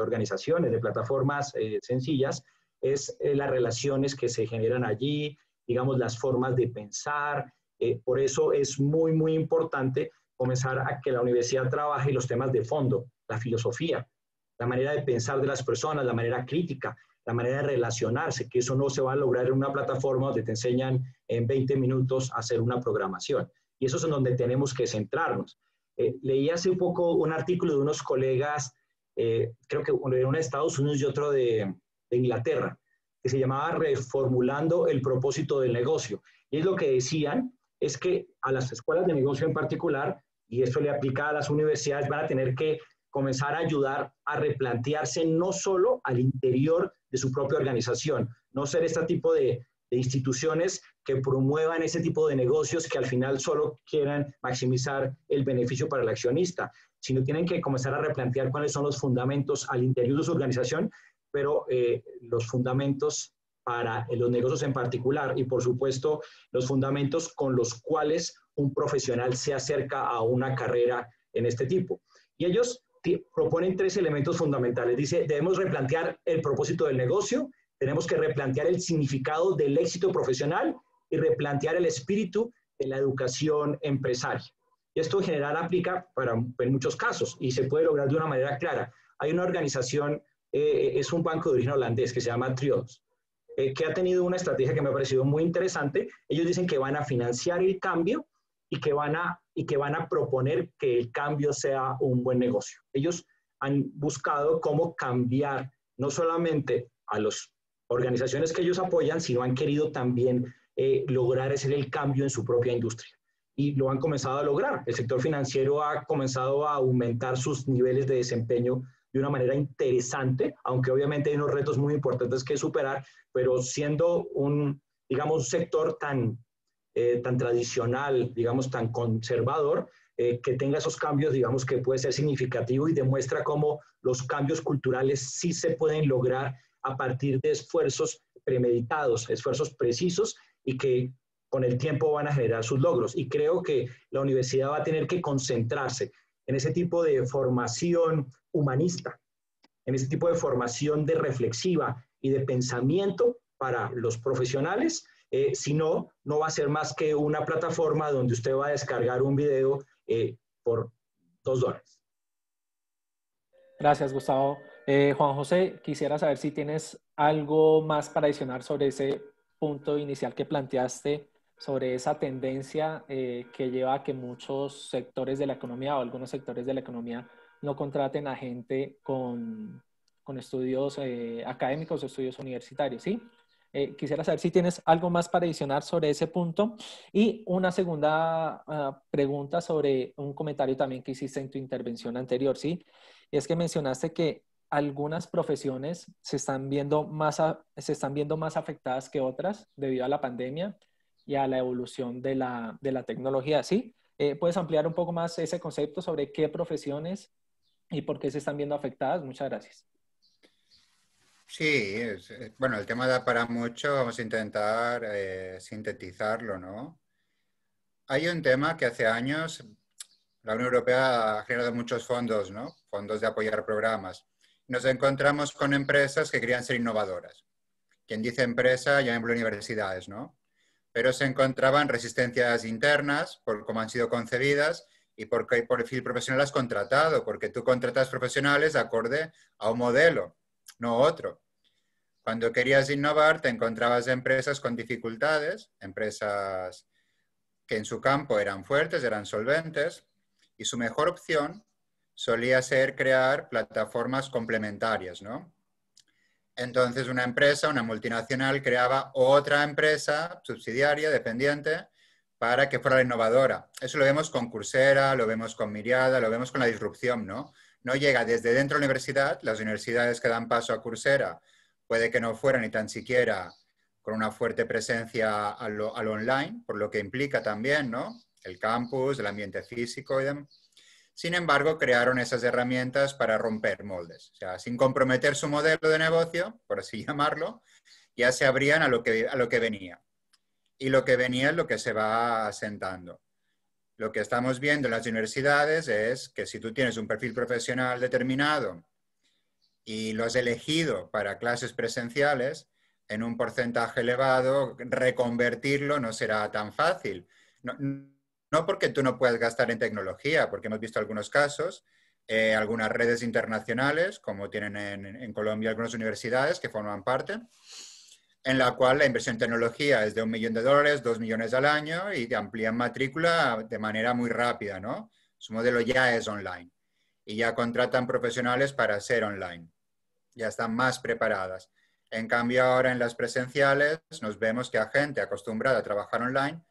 organizaciones, de plataformas sencillas, es las relaciones que se generan allí, digamos, las formas de pensar. Por eso es muy, muy importante comenzar a que la universidad trabaje los temas de fondo, la filosofía, la manera de pensar de las personas, la manera crítica, la manera de relacionarse, que eso no se va a lograr en una plataforma donde te enseñan en 20 minutos a hacer una programación. Y eso es en donde tenemos que centrarnos. Leí hace un poco un artículo de unos colegas, creo que uno de Estados Unidos y otro de Inglaterra, que se llamaba Reformulando el propósito del negocio. Y es lo que decían, es que a las escuelas de negocio en particular, y esto le aplica a las universidades, van a tener que comenzar a ayudar a replantearse no solo al interior de su propia organización, no ser este tipo de instituciones que promuevan ese tipo de negocios que al final solo quieran maximizar el beneficio para el accionista, sino tienen que comenzar a replantear cuáles son los fundamentos al interior de su organización, pero los fundamentos para los negocios en particular y por supuesto los fundamentos con los cuales un profesional se acerca a una carrera en este tipo. Y ellos proponen 3 elementos fundamentales. Dice, debemos replantear el propósito del negocio, tenemos que replantear el significado del éxito profesional y replantear el espíritu de la educación empresaria. Y esto en general aplica en muchos casos y se puede lograr de una manera clara. Hay una organización, es un banco de origen holandés que se llama Triodos, que ha tenido una estrategia que me ha parecido muy interesante. Ellos dicen que van a financiar el cambio y que van a proponer que el cambio sea un buen negocio. Ellos han buscado cómo cambiar no solamente a las organizaciones que ellos apoyan, sino han querido también lograr hacer el cambio en su propia industria. Y lo han comenzado a lograr. El sector financiero ha comenzado a aumentar sus niveles de desempeño de una manera interesante, aunque obviamente hay unos retos muy importantes que superar, pero siendo un sector tan tradicional, digamos, tan conservador, que tenga esos cambios, digamos que puede ser significativo y demuestra cómo los cambios culturales sí se pueden lograr a partir de esfuerzos premeditados, esfuerzos precisos y que con el tiempo van a generar sus logros. Y creo que la universidad va a tener que concentrarse en ese tipo de formación humanista, en ese tipo de formación de reflexiva y de pensamiento para los profesionales. Si no, no va a ser más que una plataforma donde usted va a descargar un video por $2. Gracias, Gustavo. Juan José, quisiera saber si tienes algo más para adicionar sobre ese punto inicial que planteaste, sobre esa tendencia que lleva a que muchos sectores de la economía o algunos sectores de la economía no contraten a gente con estudios académicos o estudios universitarios, ¿sí? Quisiera saber si tienes algo más para adicionar sobre ese punto. Y una segunda pregunta sobre un comentario también que hiciste en tu intervención anterior, ¿sí? Es que mencionaste que algunas profesiones se están viendo más afectadas que otras debido a la pandemia y a la evolución de la tecnología, ¿sí? ¿Puedes ampliar un poco más ese concepto sobre qué profesiones y por qué se están viendo afectadas? Muchas gracias. Sí, bueno, el tema da para mucho, vamos a intentar sintetizarlo, ¿no? Hay un tema que hace años la Unión Europea ha generado muchos fondos, ¿no? Fondos de apoyar programas. Nos encontramos con empresas que querían ser innovadoras. Quien dice empresa, llamémoslo universidades, ¿no? Pero se encontraban resistencias internas por cómo han sido concebidas y por qué perfil profesional has contratado, porque tú contratas profesionales acorde a un modelo, no otro. Cuando querías innovar, te encontrabas empresas con dificultades, empresas que en su campo eran fuertes, eran solventes, y su mejor opción solía ser crear plataformas complementarias, ¿no? Entonces una empresa, una multinacional, creaba otra empresa subsidiaria, dependiente, para que fuera la innovadora. Eso lo vemos con Coursera, lo vemos con Myriad, lo vemos con la disrupción, ¿no? No llega desde dentro de la universidad, las universidades que dan paso a Coursera puede que no fueran ni tan siquiera con una fuerte presencia a lo online, por lo que implica también, ¿no? El campus, el ambiente físico y demás. Sin embargo, crearon esas herramientas para romper moldes. O sea, sin comprometer su modelo de negocio, por así llamarlo, ya se abrían a lo que venía. Y lo que venía es lo que se va asentando. Lo que estamos viendo en las universidades es que si tú tienes un perfil profesional determinado y lo has elegido para clases presenciales, en un porcentaje elevado, reconvertirlo no será tan fácil. No porque tú no puedas gastar en tecnología, porque hemos visto algunos casos, algunas redes internacionales, como tienen en Colombia algunas universidades que forman parte, en la cual la inversión en tecnología es de $1 millón, $2 millones al año y te amplían matrícula de manera muy rápida, ¿no? Su modelo ya es online y ya contratan profesionales para ser online. Ya están más preparadas. En cambio, ahora en las presenciales nos vemos que hay gente acostumbrada a trabajar online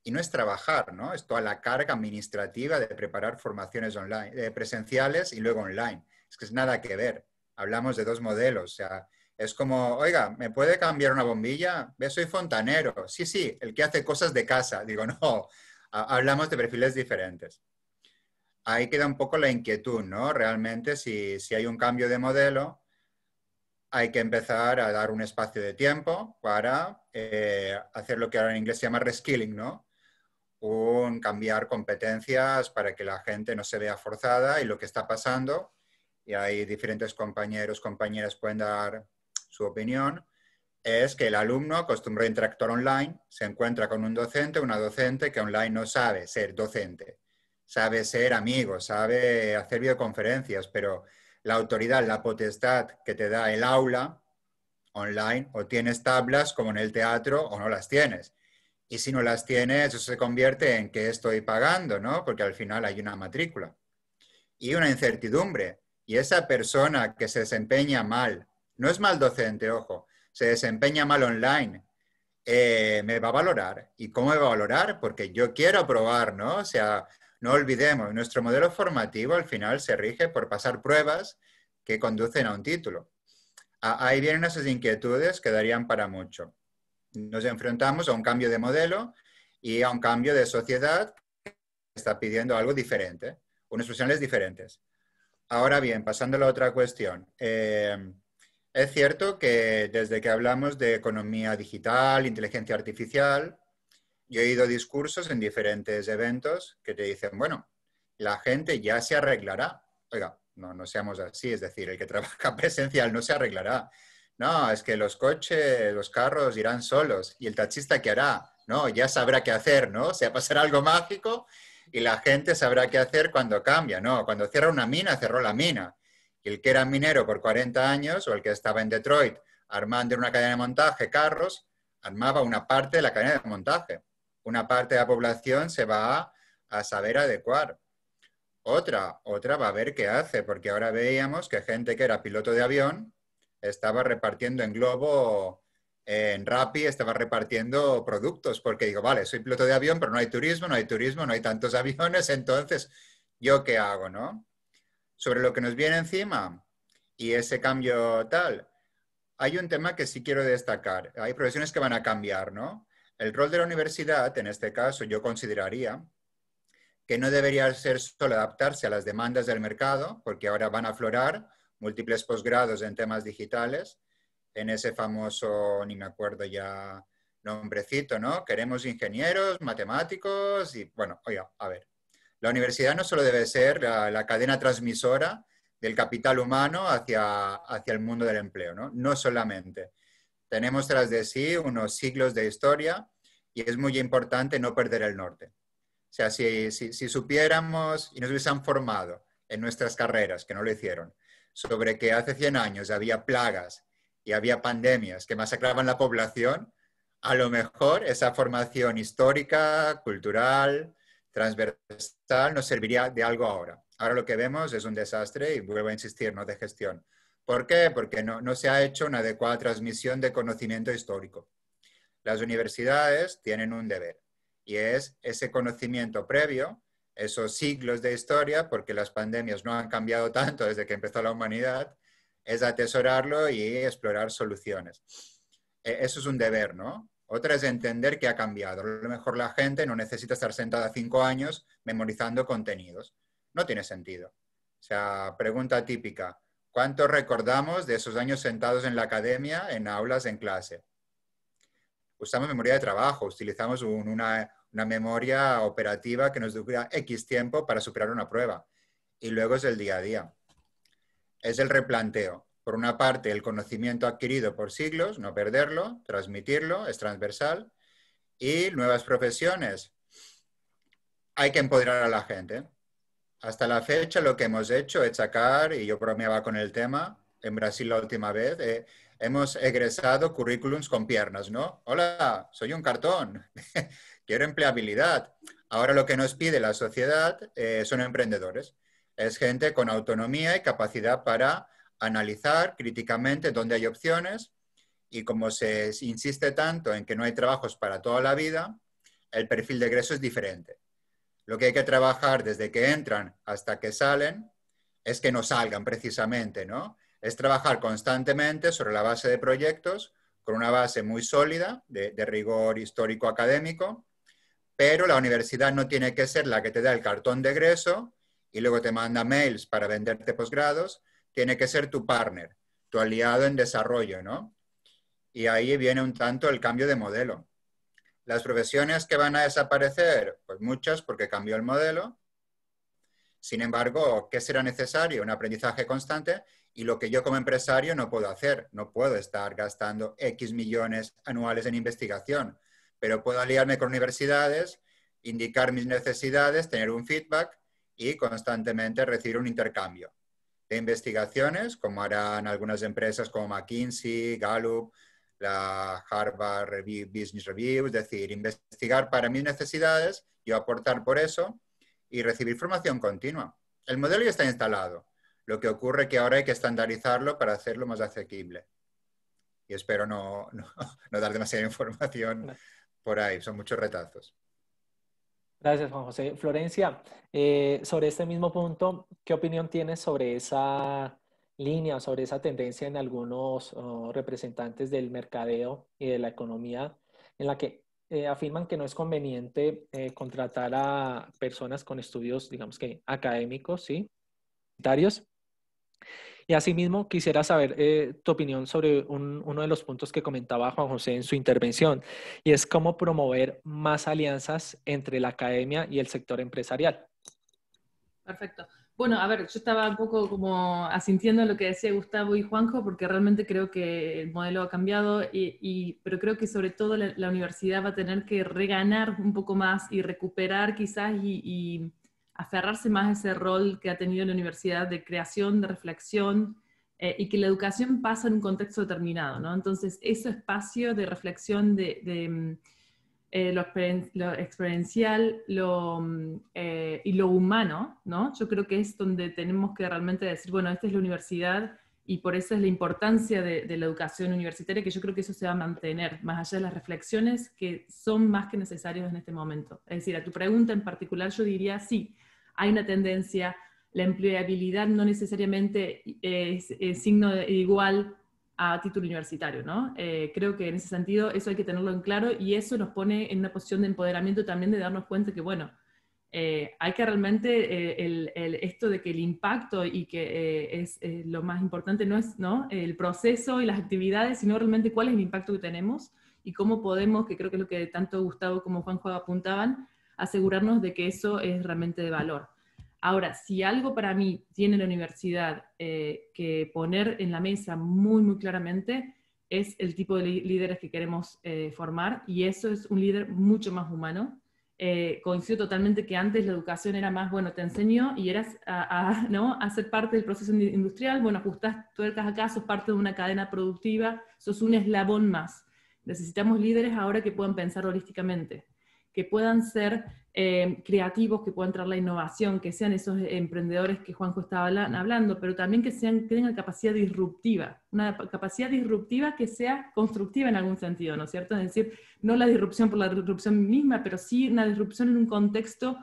y no es trabajar, ¿no? Es toda la carga administrativa de preparar formaciones online, presenciales y luego online. Es que es nada que ver. Hablamos de dos modelos. O sea, es como, oiga, ¿me puede cambiar una bombilla? Ve, soy fontanero. Sí, sí, el que hace cosas de casa. Digo, no, hablamos de perfiles diferentes. Ahí queda un poco la inquietud, ¿no? Realmente, si hay un cambio de modelo, hay que empezar a dar un espacio de tiempo para hacer lo que ahora en inglés se llama reskilling, ¿no? Cambiar competencias para que la gente no se vea forzada y lo que está pasando, y hay diferentes compañeros, compañeras pueden dar su opinión, es que el alumno acostumbrado a interactuar online se encuentra con un docente, una docente que online no sabe ser docente, sabe ser amigo, sabe hacer videoconferencias, pero la autoridad, la potestad que te da el aula online, o tienes tablas como en el teatro o no las tienes. Y si no las tienes, eso se convierte en que estoy pagando, ¿no? Porque al final hay una matrícula. Y una incertidumbre. Y esa persona que se desempeña mal, no es mal docente, ojo, se desempeña mal online, ¿me va a valorar? ¿Y cómo me va a valorar? Porque yo quiero probar, ¿no? O sea, no olvidemos, nuestro modelo formativo al final se rige por pasar pruebas que conducen a un título. Ahí vienen esas inquietudes que darían para mucho. Nos enfrentamos a un cambio de modelo y a un cambio de sociedad que está pidiendo algo diferente, unos profesionales diferentes. Ahora bien, pasando a la otra cuestión. Es cierto que desde que hablamos de economía digital, inteligencia artificial, yo he oído discursos en diferentes eventos que te dicen, bueno, la gente ya se arreglará. Oiga, no seamos así, es decir, el que trabaja presencial no se arreglará. No, es que los coches, los carros irán solos. ¿Y el taxista qué hará? No, ya sabrá qué hacer, ¿no? O sea, pasará algo mágico y la gente sabrá qué hacer cuando cambia, ¿no? Cuando cierra una mina, cerró la mina. Y el que era minero por 40 años o el que estaba en Detroit armando en una cadena de montaje carros, armaba una parte de la cadena de montaje. Una parte de la población se va a saber adecuar. Otra va a ver qué hace, porque ahora veíamos que gente que era piloto de avión estaba repartiendo en Globo, en Rappi, estaba repartiendo productos, porque digo, vale, soy piloto de avión, pero no hay turismo, no hay tantos aviones, entonces, ¿yo qué hago, no? Sobre lo que nos viene encima y ese cambio tal, hay un tema que sí quiero destacar. Hay profesiones que van a cambiar, ¿no? El rol de la universidad, en este caso, yo consideraría que no debería ser solo adaptarse a las demandas del mercado, porque ahora van a aflorar múltiples posgrados en temas digitales, en ese famoso, ni me acuerdo ya nombrecito, ¿no? Queremos ingenieros, matemáticos y, bueno, oiga, a ver, la universidad no solo debe ser la cadena transmisora del capital humano hacia el mundo del empleo, ¿no? No solamente. Tenemos tras de sí unos siglos de historia y es muy importante no perder el norte. O sea, si supiéramos y nos hubiesen formado en nuestras carreras, que no lo hicieron, sobre que hace 100 años había plagas y había pandemias que masacraban la población, a lo mejor esa formación histórica, cultural, transversal nos serviría de algo ahora. Ahora lo que vemos es un desastre y vuelvo a insistir, no de gestión. ¿Por qué? Porque no se ha hecho una adecuada transmisión de conocimiento histórico. Las universidades tienen un deber y es ese conocimiento previo, esos siglos de historia, porque las pandemias no han cambiado tanto desde que empezó la humanidad, es atesorarlo y explorar soluciones. Eso es un deber, ¿no? Otra es entender que ha cambiado. A lo mejor la gente no necesita estar sentada 5 años memorizando contenidos. No tiene sentido. O sea, pregunta típica. ¿Cuánto recordamos de esos años sentados en la academia, en aulas, en clase? Usamos memoria de trabajo, utilizamos una memoria operativa que nos dura X tiempo para superar una prueba. Y luego es el día a día. Es el replanteo. Por una parte, el conocimiento adquirido por siglos, no perderlo, transmitirlo, es transversal. Y nuevas profesiones. Hay que empoderar a la gente. Hasta la fecha lo que hemos hecho es sacar, y yo bromeaba con el tema, en Brasil la última vez, hemos egresado currículums con piernas, ¿no? Hola, soy un cartón, quiero empleabilidad. Ahora lo que nos pide la sociedad son emprendedores. Es gente con autonomía y capacidad para analizar críticamente dónde hay opciones y como se insiste tanto en que no hay trabajos para toda la vida, el perfil de egreso es diferente. Lo que hay que trabajar desde que entran hasta que salen es que no salgan precisamente, ¿no? Es trabajar constantemente sobre la base de proyectos, con una base muy sólida de rigor histórico académico, pero la universidad no tiene que ser la que te da el cartón de egreso y luego te manda mails para venderte posgrados, tiene que ser tu partner, tu aliado en desarrollo, ¿no? Y ahí viene un tanto el cambio de modelo. Las profesiones que van a desaparecer, pues muchas porque cambió el modelo. Sin embargo, ¿qué será necesario? Un aprendizaje constante y lo que yo como empresario no puedo hacer. No puedo estar gastando X millones anuales en investigación, pero puedo aliarme con universidades, indicar mis necesidades, tener un feedback y constantemente recibir un intercambio de investigaciones, como harán algunas empresas como McKinsey, Gallup, la Harvard Business Review, es decir, investigar para mis necesidades, yo aportar por eso y recibir formación continua. El modelo ya está instalado. Lo que ocurre es que ahora hay que estandarizarlo para hacerlo más asequible. Y espero no dar demasiada información por ahí, son muchos retazos. Gracias, Juan José. Florencia, sobre este mismo punto, ¿qué opinión tienes sobre esa línea, sobre esa tendencia en algunos representantes del mercadeo y de la economía, en la que afirman que no es conveniente contratar a personas con estudios, digamos que académicos, ¿sí? Universitarios. Y asimismo, quisiera saber tu opinión sobre uno de los puntos que comentaba Juan José en su intervención, y es cómo promover más alianzas entre la academia y el sector empresarial. Perfecto. Bueno, a ver, yo estaba un poco como asintiendo a lo que decía Gustavo y Juanjo, porque realmente creo que el modelo ha cambiado, pero creo que sobre todo la universidad va a tener que reganar un poco más y recuperar quizás y aferrarse más a ese rol que ha tenido la universidad de creación, de reflexión, y que la educación pasa en un contexto determinado, ¿no? Entonces, ese espacio de reflexión lo experiencial y lo humano, ¿no? Yo creo que es donde tenemos que realmente decir, bueno, esta es la universidad y por eso es la importancia de la educación universitaria, que yo creo que eso se va a mantener, más allá de las reflexiones que son más que necesarias en este momento. Es decir, a tu pregunta en particular yo diría, sí, hay una tendencia, la empleabilidad no necesariamente es signo igual a título universitario, ¿no? Creo que en ese sentido eso hay que tenerlo en claro y eso nos pone en una posición de empoderamiento también de darnos cuenta que, bueno, hay que realmente, esto de que el impacto y que es lo más importante no es, ¿no?, el proceso y las actividades, sino realmente cuál es el impacto que tenemos y cómo podemos, que creo que es lo que tanto Gustavo como Juanjo apuntaban, asegurarnos de que eso es realmente de valor. Ahora, si algo para mí tiene la universidad que poner en la mesa muy, muy claramente, es el tipo de líderes que queremos formar, y eso es un líder mucho más humano. Coincido totalmente que antes la educación era más, bueno, te enseño y eras ¿no?, a ser parte del proceso industrial, bueno, ajustás tuercas acá, sos parte de una cadena productiva, sos un eslabón más. Necesitamos líderes ahora que puedan pensar holísticamente, que puedan ser creativos, que puedan traer la innovación, que sean esos emprendedores que Juanjo estaba hablando, pero también que tengan capacidad disruptiva, una capacidad disruptiva que sea constructiva en algún sentido, ¿no es cierto? Es decir, no la disrupción por la disrupción misma, pero sí una disrupción en un contexto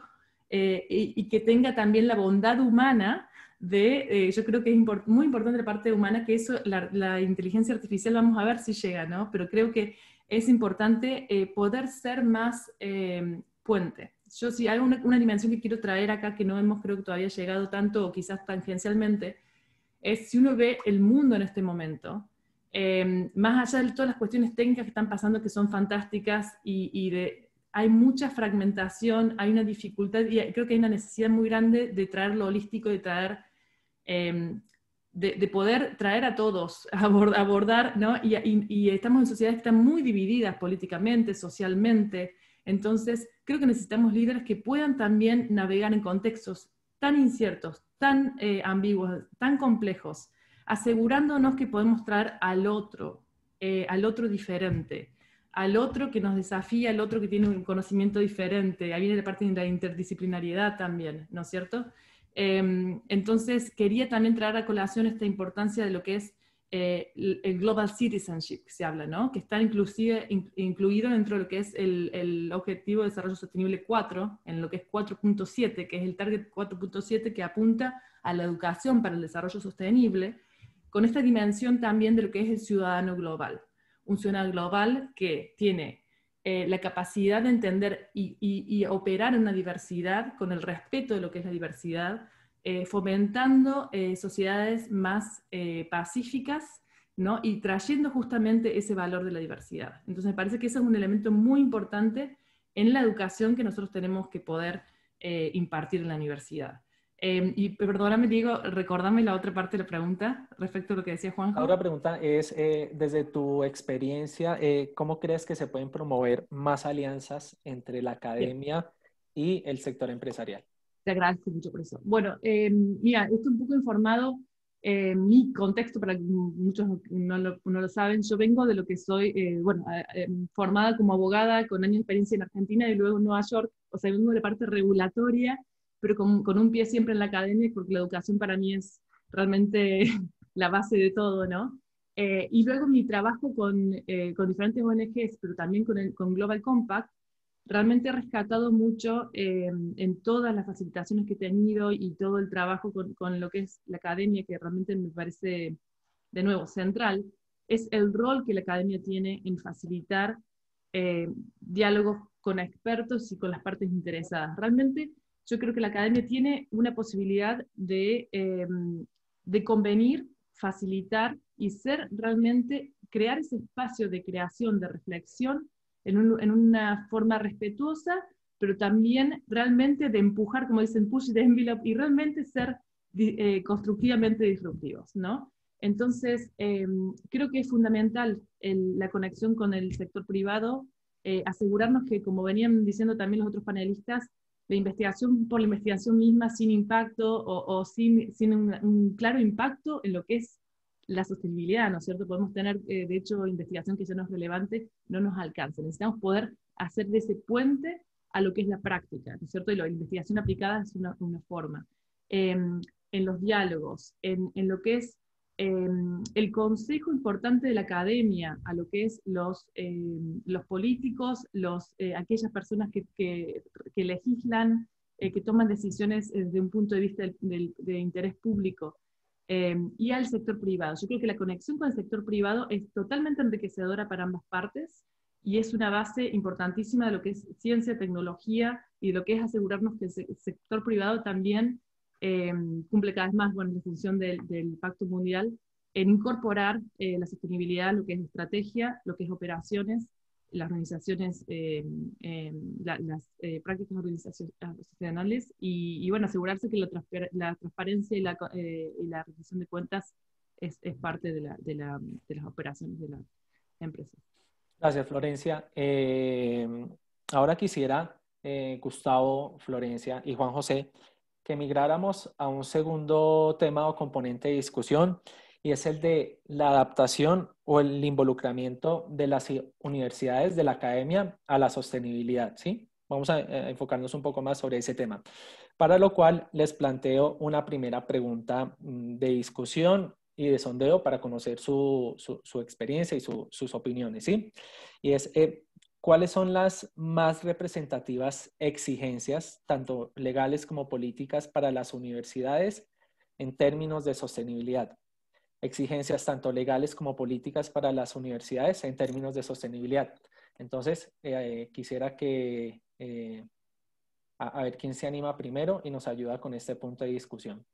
y que tenga también la bondad humana yo creo que es muy importante la parte humana, que eso, la inteligencia artificial, vamos a ver si llega, ¿no? Pero creo que es importante poder ser más puente. Yo sí hay una dimensión que quiero traer acá que no hemos creo que todavía llegado tanto o quizás tangencialmente, es si uno ve el mundo en este momento, más allá de todas las cuestiones técnicas que están pasando que son fantásticas hay mucha fragmentación, hay una dificultad y creo que hay una necesidad muy grande de traer lo holístico, de traer de poder traer a todos, abordar, ¿no? Y estamos en sociedades que están muy divididas políticamente, socialmente, entonces creo que necesitamos líderes que puedan también navegar en contextos tan inciertos, tan ambiguos, tan complejos, asegurándonos que podemos traer al otro diferente, al otro que nos desafía, al otro que tiene un conocimiento diferente. Ahí viene la parte de la interdisciplinariedad también, ¿no es cierto? Entonces, quería también traer a colación esta importancia de lo que es el Global Citizenship, que se habla, ¿no? Que está incluido dentro de lo que es el Objetivo de Desarrollo Sostenible 4, en lo que es 4.7, que es el Target 4.7, que apunta a la educación para el desarrollo sostenible, con esta dimensión también de lo que es el ciudadano global. Un ciudadano global que tiene la capacidad de entender y operar en una diversidad con el respeto de lo que es la diversidad, fomentando sociedades más pacíficas, ¿no? Y trayendo justamente ese valor de la diversidad. Entonces me parece que ese es un elemento muy importante en la educación que nosotros tenemos que poder impartir en la universidad. Y perdóname, Diego, recordame la otra parte de la pregunta respecto a lo que decía Juanjo. La otra pregunta es, desde tu experiencia, ¿cómo crees que se pueden promover más alianzas entre la academia y el sector empresarial? Te agradezco mucho por eso. Bueno, mira, estoy un poco informado, mi contexto, para que muchos no lo saben, yo vengo de lo que soy, formada como abogada con años de experiencia en Argentina y luego en Nueva York, o sea, vengo de la parte regulatoria, pero con un pie siempre en la academia, porque la educación para mí es realmente la base de todo, ¿no? Y luego mi trabajo con diferentes ONGs, pero también con Global Compact, realmente he rescatado mucho en todas las facilitaciones que he tenido y todo el trabajo con lo que es la academia, que realmente me parece, de nuevo, central, es el rol que la academia tiene en facilitar diálogos con expertos y con las partes interesadas. Realmente yo creo que la academia tiene una posibilidad de convenir, facilitar y ser realmente, crear ese espacio de creación, de reflexión en una forma respetuosa, pero también realmente de empujar, como dicen, push the envelope, y realmente ser constructivamente disruptivos, ¿no? Entonces, creo que es fundamental la conexión con el sector privado, asegurarnos que, como venían diciendo también los otros panelistas, la investigación por la investigación misma, sin impacto o sin un claro impacto en lo que es la sostenibilidad, ¿no es cierto? Podemos tener, de hecho, investigación que ya no es relevante, no nos alcanza. Necesitamos poder hacer de ese puente a lo que es la práctica, ¿no es cierto? Y la investigación aplicada es una forma. En los diálogos, en lo que es el consejo importante de la academia a lo que es los políticos, aquellas personas que legislan, que toman decisiones desde un punto de vista de interés público, y al sector privado. Yo creo que la conexión con el sector privado es totalmente enriquecedora para ambas partes y es una base importantísima de lo que es ciencia, tecnología y de lo que es asegurarnos que el sector privado también cumple cada vez más, bueno, la función del Pacto Mundial en incorporar la sostenibilidad, lo que es estrategia, lo que es operaciones, las organizaciones, las prácticas organizacionales y bueno, asegurarse que la transparencia y la rendición de cuentas es parte de las operaciones de las empresas. Gracias, Florencia. Ahora quisiera, Gustavo, Florencia y Juan José, que migráramos a un segundo tema o componente de discusión, y es el de la adaptación o el involucramiento de las universidades, de la academia, a la sostenibilidad, ¿sí? Vamos a enfocarnos un poco más sobre ese tema. Para lo cual les planteo una primera pregunta de discusión y de sondeo para conocer su experiencia y sus opiniones, ¿sí? Y es, ¿cuáles son las más representativas exigencias, tanto legales como políticas, para las universidades en términos de sostenibilidad? Exigencias tanto legales como políticas para las universidades en términos de sostenibilidad. Entonces, quisiera que a ver quién se anima primero y nos ayuda con este punto de discusión.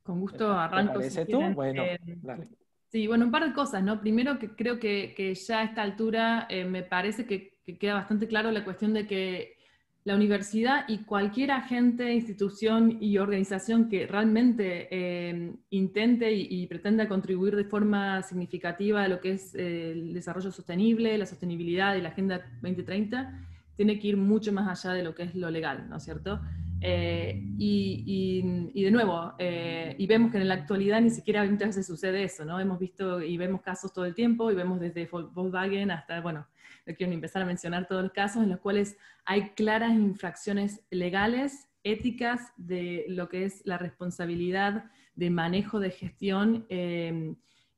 Con gusto arranco. ¿Te parece si tú? quieren. Bueno, dale. Sí, bueno, un par de cosas, ¿no? Primero, que creo que ya a esta altura me parece que queda bastante claro la cuestión de que la universidad y cualquier agente, institución y organización que realmente intente y pretenda contribuir de forma significativa a lo que es el desarrollo sostenible, la sostenibilidad y la Agenda 2030, tiene que ir mucho más allá de lo que es lo legal, ¿no es cierto? Y de nuevo, y vemos que en la actualidad ni siquiera muchas veces sucede eso, ¿no? Hemos visto y vemos casos todo el tiempo, y vemos desde Volkswagen hasta, bueno, no quiero ni empezar a mencionar todos los casos en los cuales hay claras infracciones legales, éticas, de lo que es la responsabilidad de manejo de gestión,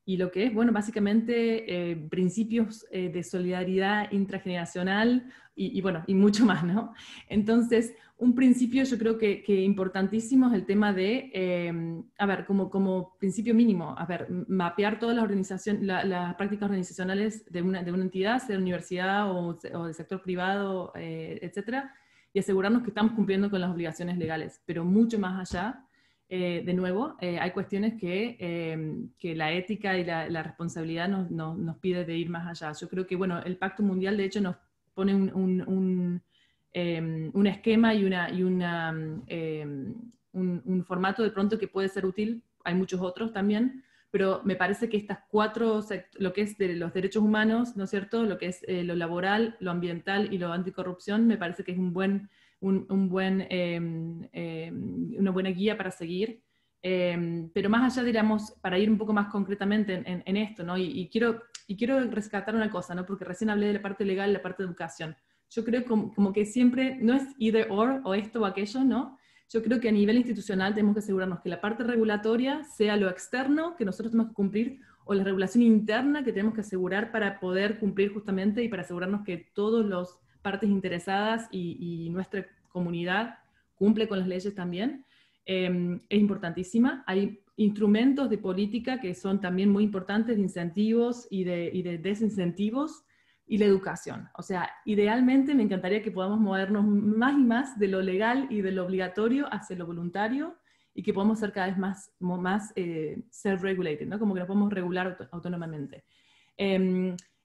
y lo que es, bueno, básicamente principios de solidaridad intrageneracional y bueno, y mucho más, ¿no? Entonces, un principio yo creo que importantísimo es el tema de, a ver, como principio mínimo, a ver, mapear todas las organizaciones, las prácticas organizacionales de una entidad, sea de universidad o del sector privado, etcétera, y asegurarnos que estamos cumpliendo con las obligaciones legales, pero mucho más allá. De nuevo, hay cuestiones que la ética y la responsabilidad nos pide de ir más allá. Yo creo que, bueno, el Pacto Mundial de hecho nos pone un esquema y un formato de pronto que puede ser útil. Hay muchos otros también, pero me parece que estas cuatro, lo que es de los derechos humanos, ¿no es cierto?, lo que es lo laboral, lo ambiental y lo anticorrupción, me parece que es una buena guía para seguir. Pero más allá, diríamos, para ir un poco más concretamente en esto, ¿no? Y quiero rescatar una cosa, ¿no? Porque recién hablé de la parte legal y la parte de educación. Yo creo como que siempre no es either or, o esto o aquello, ¿no? Yo creo que a nivel institucional tenemos que asegurarnos que la parte regulatoria sea lo externo que nosotros tenemos que cumplir, o la regulación interna que tenemos que asegurar para poder cumplir justamente y para asegurarnos que todas las partes interesadas y nuestra comunidad cumple con las leyes también. es importantísima. Hay instrumentos de política que son también muy importantes, de incentivos y de desincentivos, y la educación. O sea, idealmente me encantaría que podamos movernos más y más de lo legal y de lo obligatorio hacia lo voluntario, y que podamos ser cada vez más self-regulated, ¿no? Como que nos podemos regular autónomamente.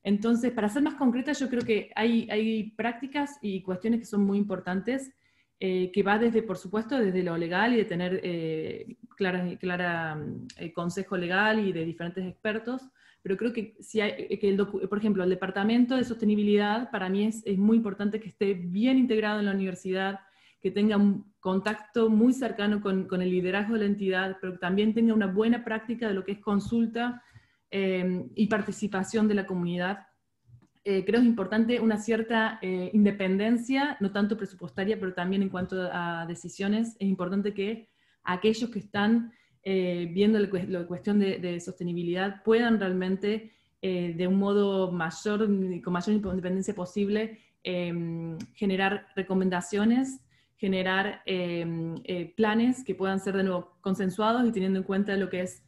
Entonces, para ser más concreta, yo creo que hay prácticas y cuestiones que son muy importantes, que va desde, por supuesto, desde lo legal y de tener consejo legal y de diferentes expertos, pero creo que, por ejemplo, el Departamento de Sostenibilidad para mí es muy importante que esté bien integrado en la universidad, que tenga un contacto muy cercano con el liderazgo de la entidad, pero que también tenga una buena práctica de lo que es consulta y participación de la comunidad. Creo que es importante una cierta independencia, no tanto presupuestaria, pero también en cuanto a decisiones. Es importante que aquellos que están viendo la cuestión de sostenibilidad puedan realmente, de un modo mayor, con mayor independencia posible, generar recomendaciones, generar planes que puedan ser de nuevo consensuados y teniendo en cuenta lo que es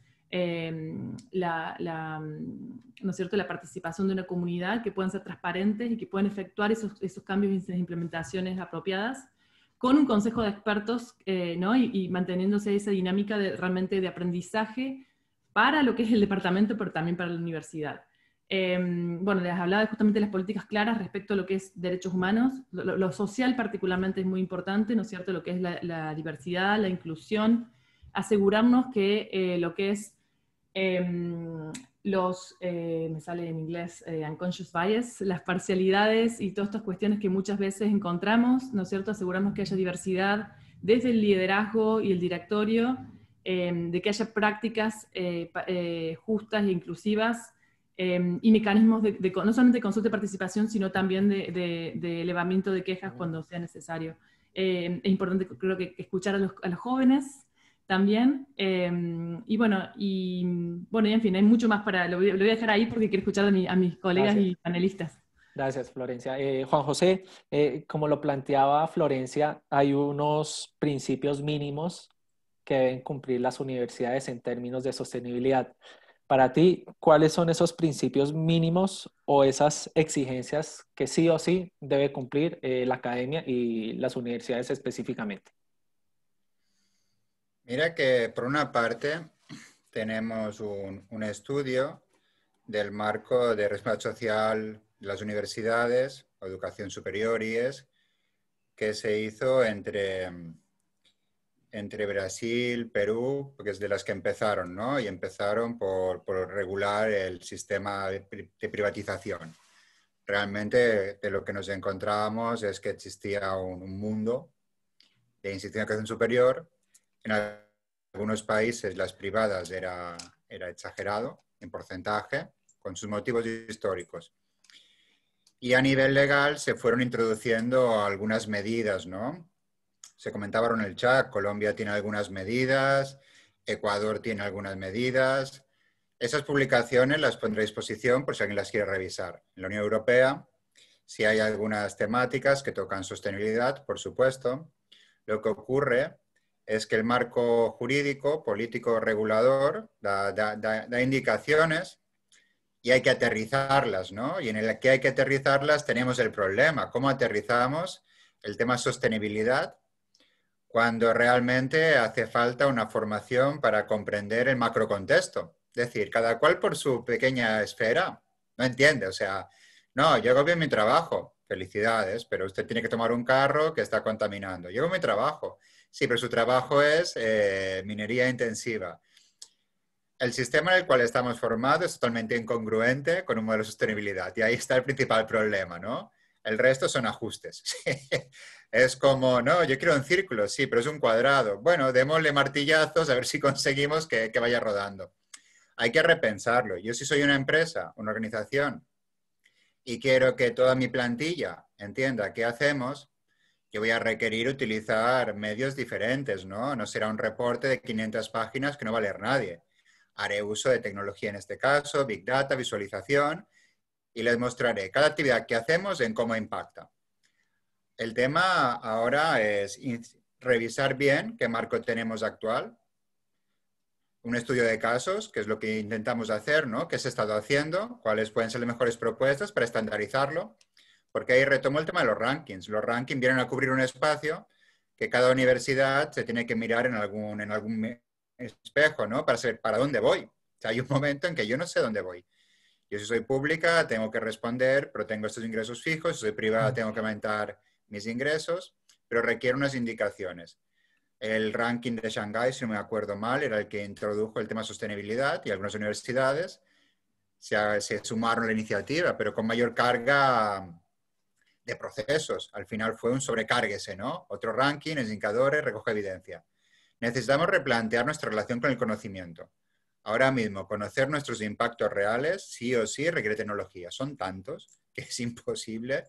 ¿no es cierto?, la participación de una comunidad, que puedan ser transparentes y que puedan efectuar esos cambios y implementaciones apropiadas, con un consejo de expertos, ¿no? y manteniéndose esa dinámica realmente de aprendizaje para lo que es el departamento, pero también para la universidad. Bueno, les hablaba justamente de las políticas claras respecto a lo que es derechos humanos. Lo social particularmente es muy importante, ¿no es cierto?, lo que es la diversidad, la inclusión, asegurarnos que lo que es me sale en inglés, unconscious bias, las parcialidades y todas estas cuestiones que muchas veces encontramos, ¿no es cierto?, asegurarnos que haya diversidad desde el liderazgo y el directorio, de que haya prácticas justas e inclusivas, y mecanismos no solamente de consulta y participación, sino también de elevamiento de quejas cuando sea necesario. Es importante, creo que escuchar a los jóvenes también, y en fin, hay mucho más lo voy a dejar ahí porque quiero escuchar a mis colegas y panelistas. Gracias, Florencia. Juan José, como lo planteaba Florencia, hay unos principios mínimos que deben cumplir las universidades en términos de sostenibilidad. Para ti, ¿cuáles son esos principios mínimos o esas exigencias que sí o sí debe cumplir la academia y las universidades específicamente? Mira que por una parte tenemos un estudio del marco de responsabilidad social de las universidades, educación superior que se hizo entre Brasil, Perú, porque es de las que empezaron, ¿no? Y empezaron por regular el sistema de privatización. Realmente de lo que nos encontrábamos es que existía un mundo de institución de educación superior. En algunos países las privadas era exagerado en porcentaje, con sus motivos históricos. Y a nivel legal se fueron introduciendo algunas medidas, ¿no? Se comentaba en el chat, Colombia tiene algunas medidas, Ecuador tiene algunas medidas. Esas publicaciones las pondré a disposición por si alguien las quiere revisar. En la Unión Europea, sí hay algunas temáticas que tocan sostenibilidad, por supuesto. Lo que ocurre es que el marco jurídico, político, regulador da indicaciones y hay que aterrizarlas, ¿no? Y en el que hay que aterrizarlas tenemos el problema. ¿Cómo aterrizamos el tema sostenibilidad cuando realmente hace falta una formación para comprender el macrocontexto? Es decir, cada cual por su pequeña esfera. No entiende, o sea, no, yo hago bien mi trabajo, felicidades, pero usted tiene que tomar un carro que está contaminando. Yo hago mi trabajo. Sí, pero su trabajo es minería intensiva. El sistema en el cual estamos formados es totalmente incongruente con un modelo de sostenibilidad y ahí está el principal problema, ¿no? El resto son ajustes. Es como, no, yo quiero un círculo, sí, pero es un cuadrado. Bueno, démosle martillazos a ver si conseguimos que vaya rodando. Hay que repensarlo. Yo si soy una empresa, una organización, y quiero que toda mi plantilla entienda qué hacemos, yo voy a requerir utilizar medios diferentes, ¿no? No será un reporte de 500 páginas que no va a leer nadie. Haré uso de tecnología en este caso, Big Data, visualización, y les mostraré cada actividad que hacemos en cómo impacta. El tema ahora es revisar bien qué marco tenemos actual, un estudio de casos, que es lo que intentamos hacer, ¿no? ¿Qué se ha estado haciendo? ¿Cuáles pueden ser las mejores propuestas para estandarizarlo? Porque ahí retomo el tema de los rankings. Los rankings vienen a cubrir un espacio que cada universidad se tiene que mirar en algún espejo, ¿no? Para saber para dónde voy. O sea, hay un momento en que yo no sé dónde voy. Yo si soy pública tengo que responder, pero tengo estos ingresos fijos. Si soy privada tengo que aumentar mis ingresos, pero requiere unas indicaciones. El ranking de Shanghái, si no me acuerdo mal, era el que introdujo el tema sostenibilidad y algunas universidades se sumaron a la iniciativa, pero con mayor carga de procesos. Al final fue un sobrecárguese, ¿no? Otro ranking, indicadores, recoge evidencia. Necesitamos replantear nuestra relación con el conocimiento. Ahora mismo, conocer nuestros impactos reales, sí o sí, requiere tecnología. Son tantos que es imposible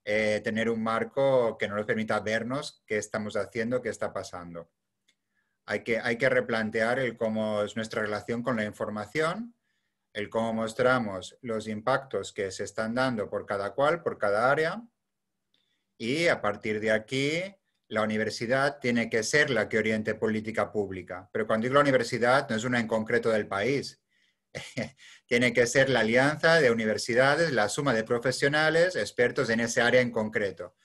tener un marco que nos permita vernos qué estamos haciendo, qué está pasando. Hay que replantear el cómo es nuestra relación con la información, el cómo mostramos los impactos que se están dando por cada cual, por cada área, y a partir de aquí la universidad tiene que ser la que oriente política pública. Pero cuando digo la universidad no es una en concreto del país. Tiene que ser la alianza de universidades, la suma de profesionales, expertos en ese área en concreto.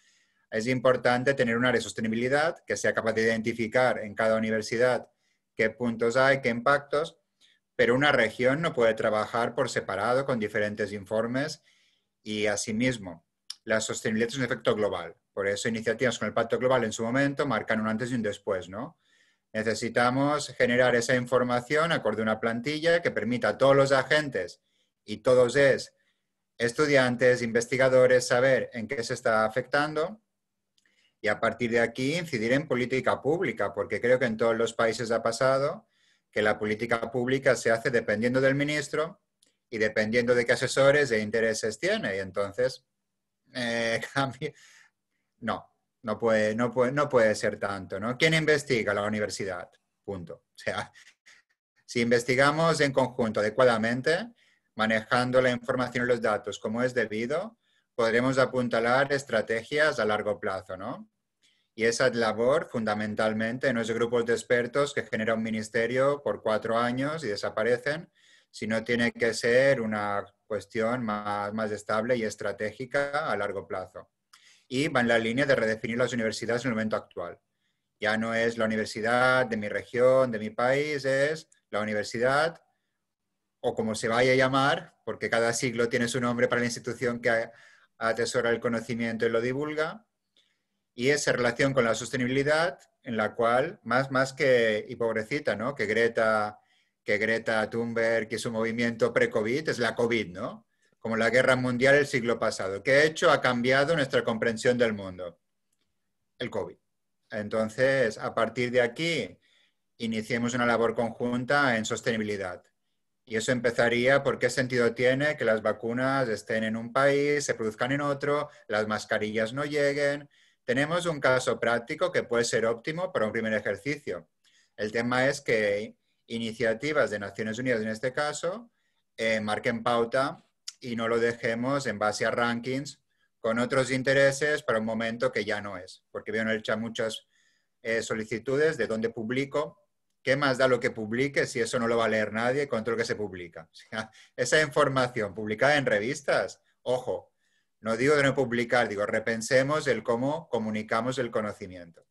Es importante tener un área de sostenibilidad que sea capaz de identificar en cada universidad qué puntos hay, qué impactos, pero una región no puede trabajar por separado con diferentes informes y asimismo la sostenibilidad es un efecto global. Por eso iniciativas con el Pacto Global en su momento marcan un antes y un después, ¿no? Necesitamos generar esa información acorde a una plantilla que permita a todos los agentes, y todos es estudiantes, investigadores, saber en qué se está afectando y a partir de aquí incidir en política pública, porque creo que en todos los países ha pasado que la política pública se hace dependiendo del ministro y dependiendo de qué asesores e intereses tiene. Y entonces, no puede ser tanto, ¿no? ¿Quién investiga? La universidad, punto. O sea, si investigamos en conjunto adecuadamente, manejando la información y los datos como es debido, podremos apuntalar estrategias a largo plazo, ¿no? Y esa labor, fundamentalmente, no es de grupos de expertos que genera un ministerio por 4 años y desaparecen, sino tiene que ser una cuestión más estable y estratégica a largo plazo. Y va en la línea de redefinir las universidades en el momento actual. Ya no es la universidad de mi región, de mi país, es la universidad, o como se vaya a llamar, porque cada siglo tiene su nombre para la institución que atesora el conocimiento y lo divulga, y esa relación con la sostenibilidad en la cual, más que, y pobrecita, ¿no? Que Greta Thunberg y su movimiento pre-COVID es la COVID, ¿no? Como la guerra mundial del siglo pasado. ¿Qué ha hecho? Ha cambiado nuestra comprensión del mundo. El COVID. Entonces, a partir de aquí, iniciemos una labor conjunta en sostenibilidad. Y eso empezaría por qué sentido tiene que las vacunas estén en un país, se produzcan en otro, las mascarillas no lleguen. Tenemos un caso práctico que puede ser óptimo para un primer ejercicio. El tema es que iniciativas de Naciones Unidas, en este caso, marquen pauta y no lo dejemos en base a rankings con otros intereses para un momento que ya no es. Porque veo en el chat muchas solicitudes de dónde publico. ¿Qué más da lo que publique si eso no lo va a leer nadie con todo lo que se publica? O sea, esa información publicada en revistas, ojo, no digo de no publicar, digo repensemos el cómo comunicamos el conocimiento.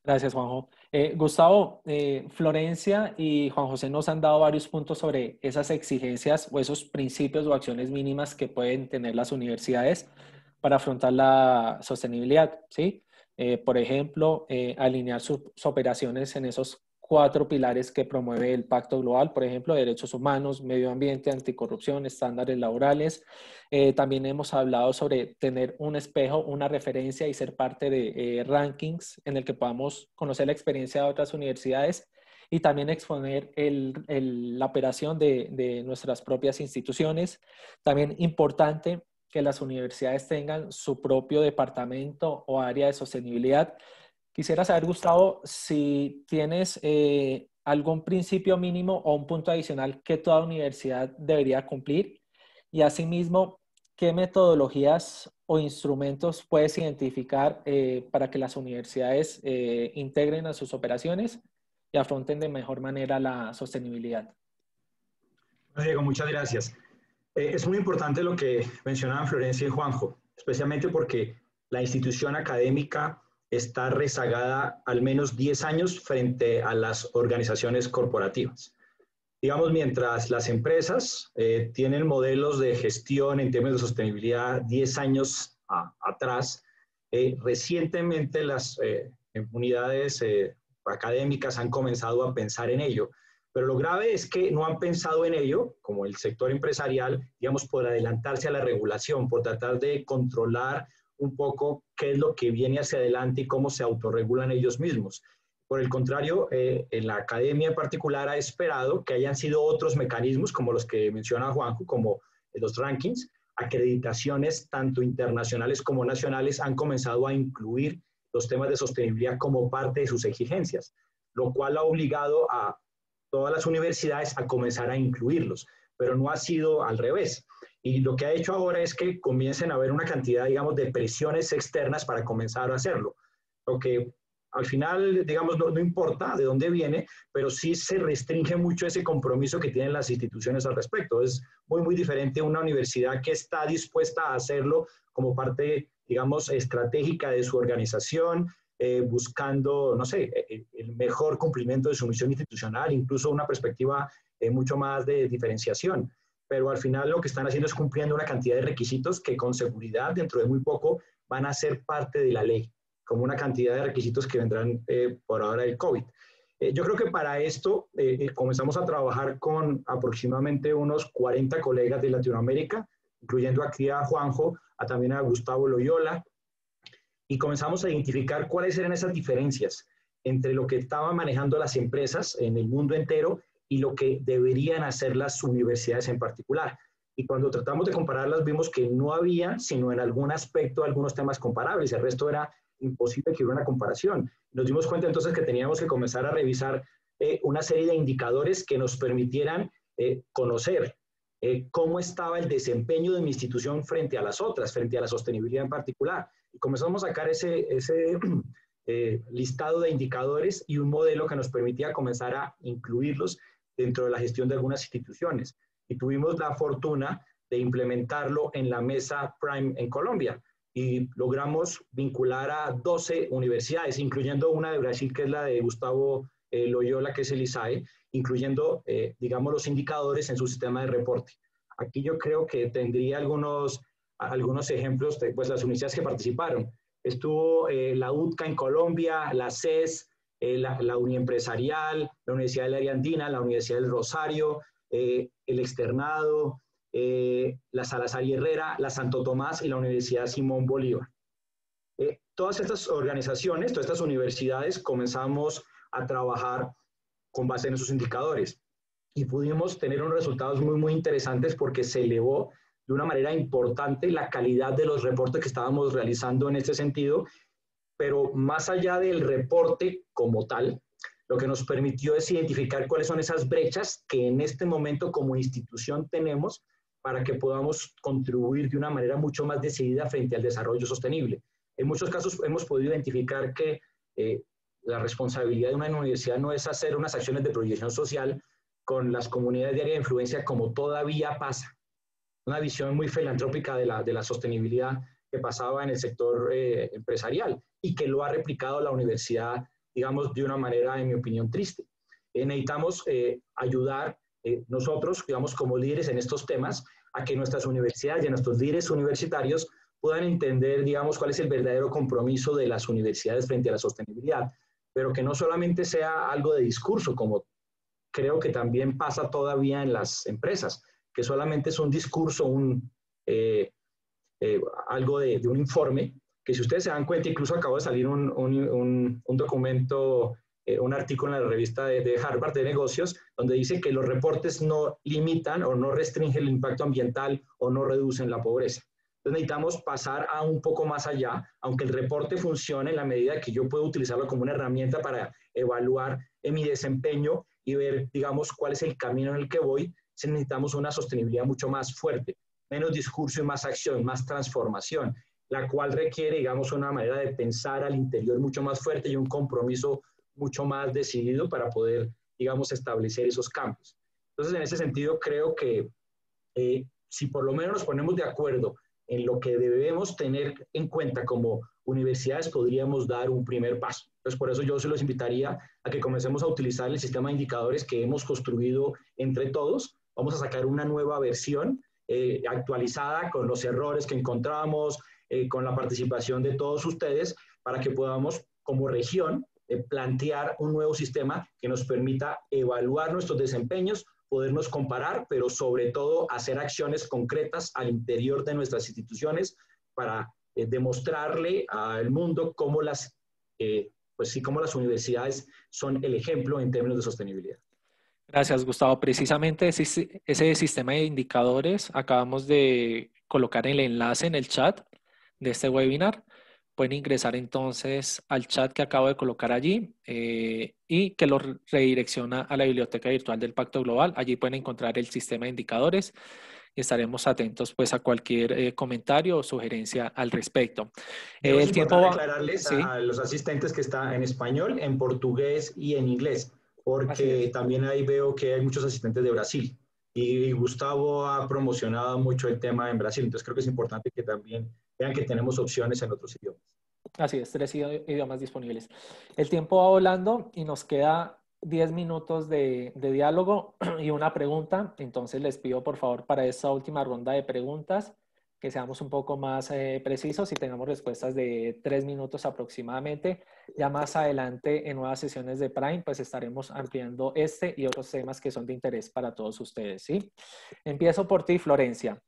Gracias, Juanjo. Gustavo, Florencia y Juan José nos han dado varios puntos sobre esas exigencias o esos principios o acciones mínimas que pueden tener las universidades para afrontar la sostenibilidad, ¿sí? Por ejemplo, alinear sus operaciones en esos 4 pilares que promueve el Pacto Global, por ejemplo, derechos humanos, medio ambiente, anticorrupción, estándares laborales. También hemos hablado sobre tener un espejo, una referencia y ser parte de rankings en el que podamos conocer la experiencia de otras universidades y también exponer la operación de nuestras propias instituciones. También importante que las universidades tengan su propio departamento o área de sostenibilidad. Quisiera saber, Gustavo, si tienes algún principio mínimo o un punto adicional que toda universidad debería cumplir y asimismo ¿qué metodologías o instrumentos puedes identificar para que las universidades integren a sus operaciones y afronten de mejor manera la sostenibilidad? Diego, muchas gracias. Es muy importante lo que mencionaban Florencia y Juanjo, especialmente porque la institución académica está rezagada al menos 10 años frente a las organizaciones corporativas. Digamos, mientras las empresas tienen modelos de gestión en términos de sostenibilidad 10 años atrás, recientemente las unidades académicas han comenzado a pensar en ello. Pero lo grave es que no han pensado en ello, como el sector empresarial, digamos, por adelantarse a la regulación, por tratar de controlar un poco qué es lo que viene hacia adelante y cómo se autorregulan ellos mismos. Por el contrario, en la academia en particular ha esperado que hayan sido otros mecanismos, como los que menciona Juanjo, como los rankings, acreditaciones tanto internacionales como nacionales han comenzado a incluir los temas de sostenibilidad como parte de sus exigencias, lo cual ha obligado a todas las universidades a comenzar a incluirlos, pero no ha sido al revés. Y lo que ha hecho ahora es que comiencen a haber una cantidad, digamos, de presiones externas para comenzar a hacerlo. Lo que al final, digamos, no importa de dónde viene, pero sí se restringe mucho ese compromiso que tienen las instituciones al respecto. Es muy, muy diferente a una universidad que está dispuesta a hacerlo como parte, digamos, estratégica de su organización, buscando, no sé, el mejor cumplimiento de su misión institucional, incluso una perspectiva mucho más de diferenciación. Pero al final lo que están haciendo es cumpliendo una cantidad de requisitos que con seguridad dentro de muy poco van a ser parte de la ley, como una cantidad de requisitos que vendrán por ahora del COVID. Yo creo que para esto comenzamos a trabajar con aproximadamente unos 40 colegas de Latinoamérica, incluyendo aquí a Juanjo, también a Gustavo Loyola, y comenzamos a identificar cuáles eran esas diferencias entre lo que estaban manejando las empresas en el mundo entero y lo que deberían hacer las universidades en particular. Y cuando tratamos de compararlas vimos que no había, sino en algún aspecto, algunos temas comparables. El resto era imposible que hubiera una comparación. Nos dimos cuenta entonces que teníamos que comenzar a revisar una serie de indicadores que nos permitieran conocer cómo estaba el desempeño de mi institución frente a las otras, frente a la sostenibilidad en particular. Y comenzamos a sacar ese listado de indicadores y un modelo que nos permitía comenzar a incluirlos dentro de la gestión de algunas instituciones. Y tuvimos la fortuna de implementarlo en la mesa Prime en Colombia. Y logramos vincular a 12 universidades, incluyendo una de Brasil, que es la de Gustavo Loyola, que es el ISAE, incluyendo, digamos, los indicadores en su sistema de reporte. Aquí yo creo que tendría algunos ejemplos de pues, las universidades que participaron. Estuvo la UTCA en Colombia, la CES, la Uniempresarial, la Universidad del Área Andina, la Universidad del Rosario, el Externado, la Salazar y Herrera, la Santo Tomás y la Universidad Simón Bolívar. Todas estas organizaciones, todas estas universidades comenzamos a trabajar con base en esos indicadores y pudimos tener unos resultados muy, muy interesantes porque se elevó de una manera importante la calidad de los reportes que estábamos realizando en este sentido, pero más allá del reporte como tal, lo que nos permitió es identificar cuáles son esas brechas que en este momento como institución tenemos para que podamos contribuir de una manera mucho más decidida frente al desarrollo sostenible. En muchos casos hemos podido identificar que la responsabilidad de una universidad no es hacer unas acciones de proyección social con las comunidades de área de influencia como todavía pasa. Una visión muy filantrópica de la sostenibilidad que pasaba en el sector empresarial y que lo ha replicado la universidad, digamos, de una manera, en mi opinión, triste. Necesitamos ayudar nosotros, digamos, como líderes en estos temas, a que nuestras universidades y nuestros líderes universitarios puedan entender, digamos, cuál es el verdadero compromiso de las universidades frente a la sostenibilidad, pero que no solamente sea algo de discurso, como creo que también pasa todavía en las empresas, que solamente es un discurso, algo de un informe, que si ustedes se dan cuenta, incluso acabo de salir un documento, un artículo en la revista de Harvard de negocios, donde dice que los reportes no limitan o no restringen el impacto ambiental o no reducen la pobreza. Entonces necesitamos pasar a un poco más allá, aunque el reporte funcione en la medida que yo puedo utilizarlo como una herramienta para evaluar mi desempeño y ver, digamos, cuál es el camino en el que voy, necesitamos una sostenibilidad mucho más fuerte. menos discurso y más acción, más transformación, la cual requiere, digamos, una manera de pensar al interior mucho más fuerte y un compromiso mucho más decidido para poder, digamos, establecer esos cambios. Entonces, en ese sentido, creo que si por lo menos nos ponemos de acuerdo en lo que debemos tener en cuenta como universidades, podríamos dar un primer paso. Entonces, por eso yo se los invitaría a que comencemos a utilizar el sistema de indicadores que hemos construido entre todos. Vamos a sacar una nueva versión actualizada con los errores que encontramos, con la participación de todos ustedes, para que podamos, como región, plantear un nuevo sistema que nos permita evaluar nuestros desempeños, podernos comparar, pero sobre todo hacer acciones concretas al interior de nuestras instituciones para demostrarle al mundo cómo cómo las universidades son el ejemplo en términos de sostenibilidad. Gracias, Gustavo. Precisamente ese sistema de indicadores acabamos de colocar el enlace en el chat de este webinar. Pueden ingresar entonces al chat que acabo de colocar allí y que lo redirecciona a la biblioteca virtual del Pacto Global. Allí pueden encontrar el sistema de indicadores y estaremos atentos pues a cualquier comentario o sugerencia al respecto. El tiempo va... aclararles ¿sí? A los asistentes que está en español, en portugués y en inglés, porque también ahí veo que hay muchos asistentes de Brasil. Y Gustavo ha promocionado mucho el tema en Brasil, entonces creo que es importante que también vean que tenemos opciones en otros idiomas. Así es, 3 idiomas disponibles. El tiempo va volando y nos queda 10 minutos de diálogo y una pregunta. Entonces les pido por favor para esta última ronda de preguntas que seamos un poco más precisos y tengamos respuestas de 3 minutos aproximadamente. Ya más adelante en nuevas sesiones de Prime pues estaremos ampliando este y otros temas que son de interés para todos ustedes, ¿sí? Empiezo por ti, Florencia.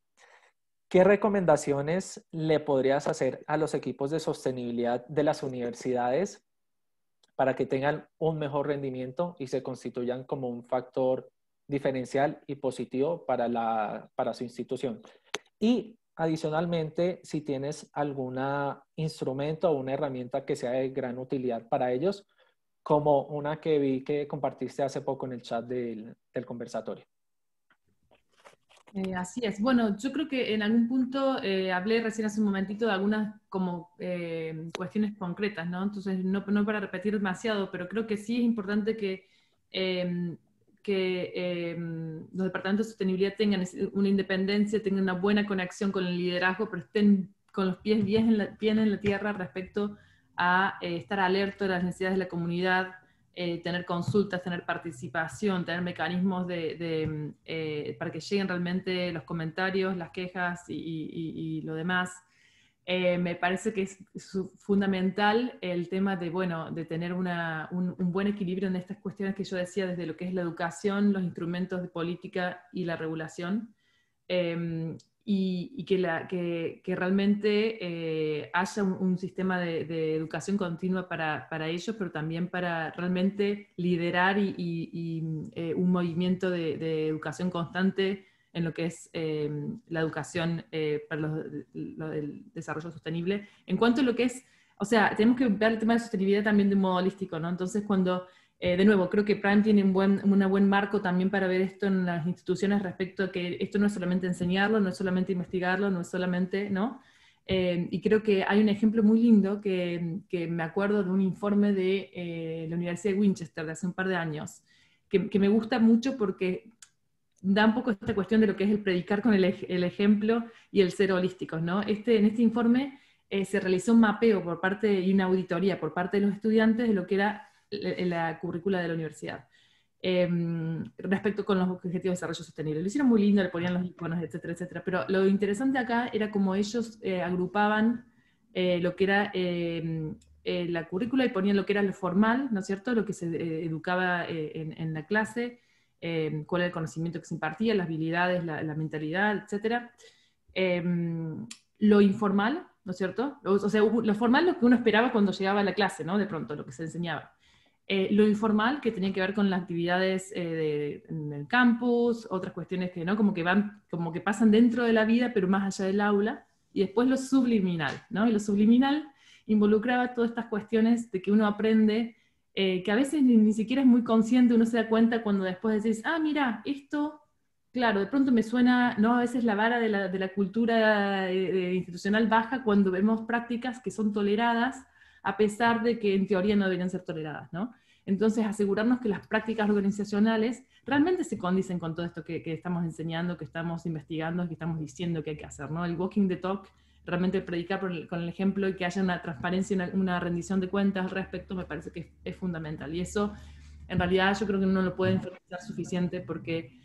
¿Qué recomendaciones le podrías hacer a los equipos de sostenibilidad de las universidades para que tengan un mejor rendimiento y se constituyan como un factor diferencial y positivo para su institución? Y adicionalmente, si tienes algún instrumento o una herramienta que sea de gran utilidad para ellos, como una que vi que compartiste hace poco en el chat del conversatorio. Así es. Bueno, yo creo que en algún punto hablé recién hace un momentito de algunas como cuestiones concretas, ¿no? Entonces, no para repetir demasiado, pero creo que sí es importante que los departamentos de sostenibilidad tengan una independencia, tengan una buena conexión con el liderazgo, pero estén con los pies bien en la tierra respecto a estar alerta de las necesidades de la comunidad, tener consultas, tener participación, tener mecanismos para que lleguen realmente los comentarios, las quejas y lo demás. Me parece que es fundamental el tema de tener un buen equilibrio en estas cuestiones que yo decía, desde lo que es la educación, los instrumentos de política y la regulación, y que realmente haya un sistema de educación continua para ellos, pero también para realmente liderar un movimiento de educación constante en lo que es la educación para el desarrollo sostenible. En cuanto a lo que es, o sea, tenemos que ver el tema de sostenibilidad también de un modo holístico, ¿no? Entonces, de nuevo, creo que Prime tiene un buen marco también para ver esto en las instituciones respecto a que esto no es solamente enseñarlo, no es solamente investigarlo, no es solamente, ¿no? Y creo que hay un ejemplo muy lindo que me acuerdo de un informe de la Universidad de Winchester de hace un par de años, que me gusta mucho porque da un poco esta cuestión de lo que es el predicar con el ejemplo y el ser holísticos, ¿no? En este informe se realizó un mapeo y una auditoría por parte de los estudiantes de lo que era la currícula de la universidad, respecto con los objetivos de desarrollo sostenible. Lo hicieron muy lindo, le ponían los iconos, etcétera, etcétera, pero lo interesante acá era como ellos agrupaban lo que era la currícula y ponían lo que era lo formal, ¿no es cierto?, lo que se educaba en la clase, cuál era el conocimiento que se impartía, las habilidades, la mentalidad, etcétera. Lo informal, ¿no es cierto? O sea, lo formal, lo que uno esperaba cuando llegaba a la clase, ¿no? De pronto, lo que se enseñaba. Lo informal, que tenía que ver con las actividades en el campus, otras cuestiones que, ¿no? como que pasan dentro de la vida, pero más allá del aula. Y después lo subliminal, ¿no? Y lo subliminal involucraba todas estas cuestiones de que uno aprende, que a veces ni siquiera es muy consciente, uno se da cuenta cuando después decís, mira, esto claro, de pronto me suena, ¿no? A veces la vara de la cultura institucional baja cuando vemos prácticas que son toleradas, a pesar de que en teoría no deberían ser toleradas, ¿no? Entonces, asegurarnos que las prácticas organizacionales realmente se condicen con todo esto que estamos enseñando, que estamos investigando, que estamos diciendo que hay que hacer, ¿no? El walking the talk, realmente predicar con el ejemplo y que haya una transparencia, una rendición de cuentas al respecto, me parece que es fundamental. Y eso, en realidad, yo creo que no lo puede enfatizar suficiente porque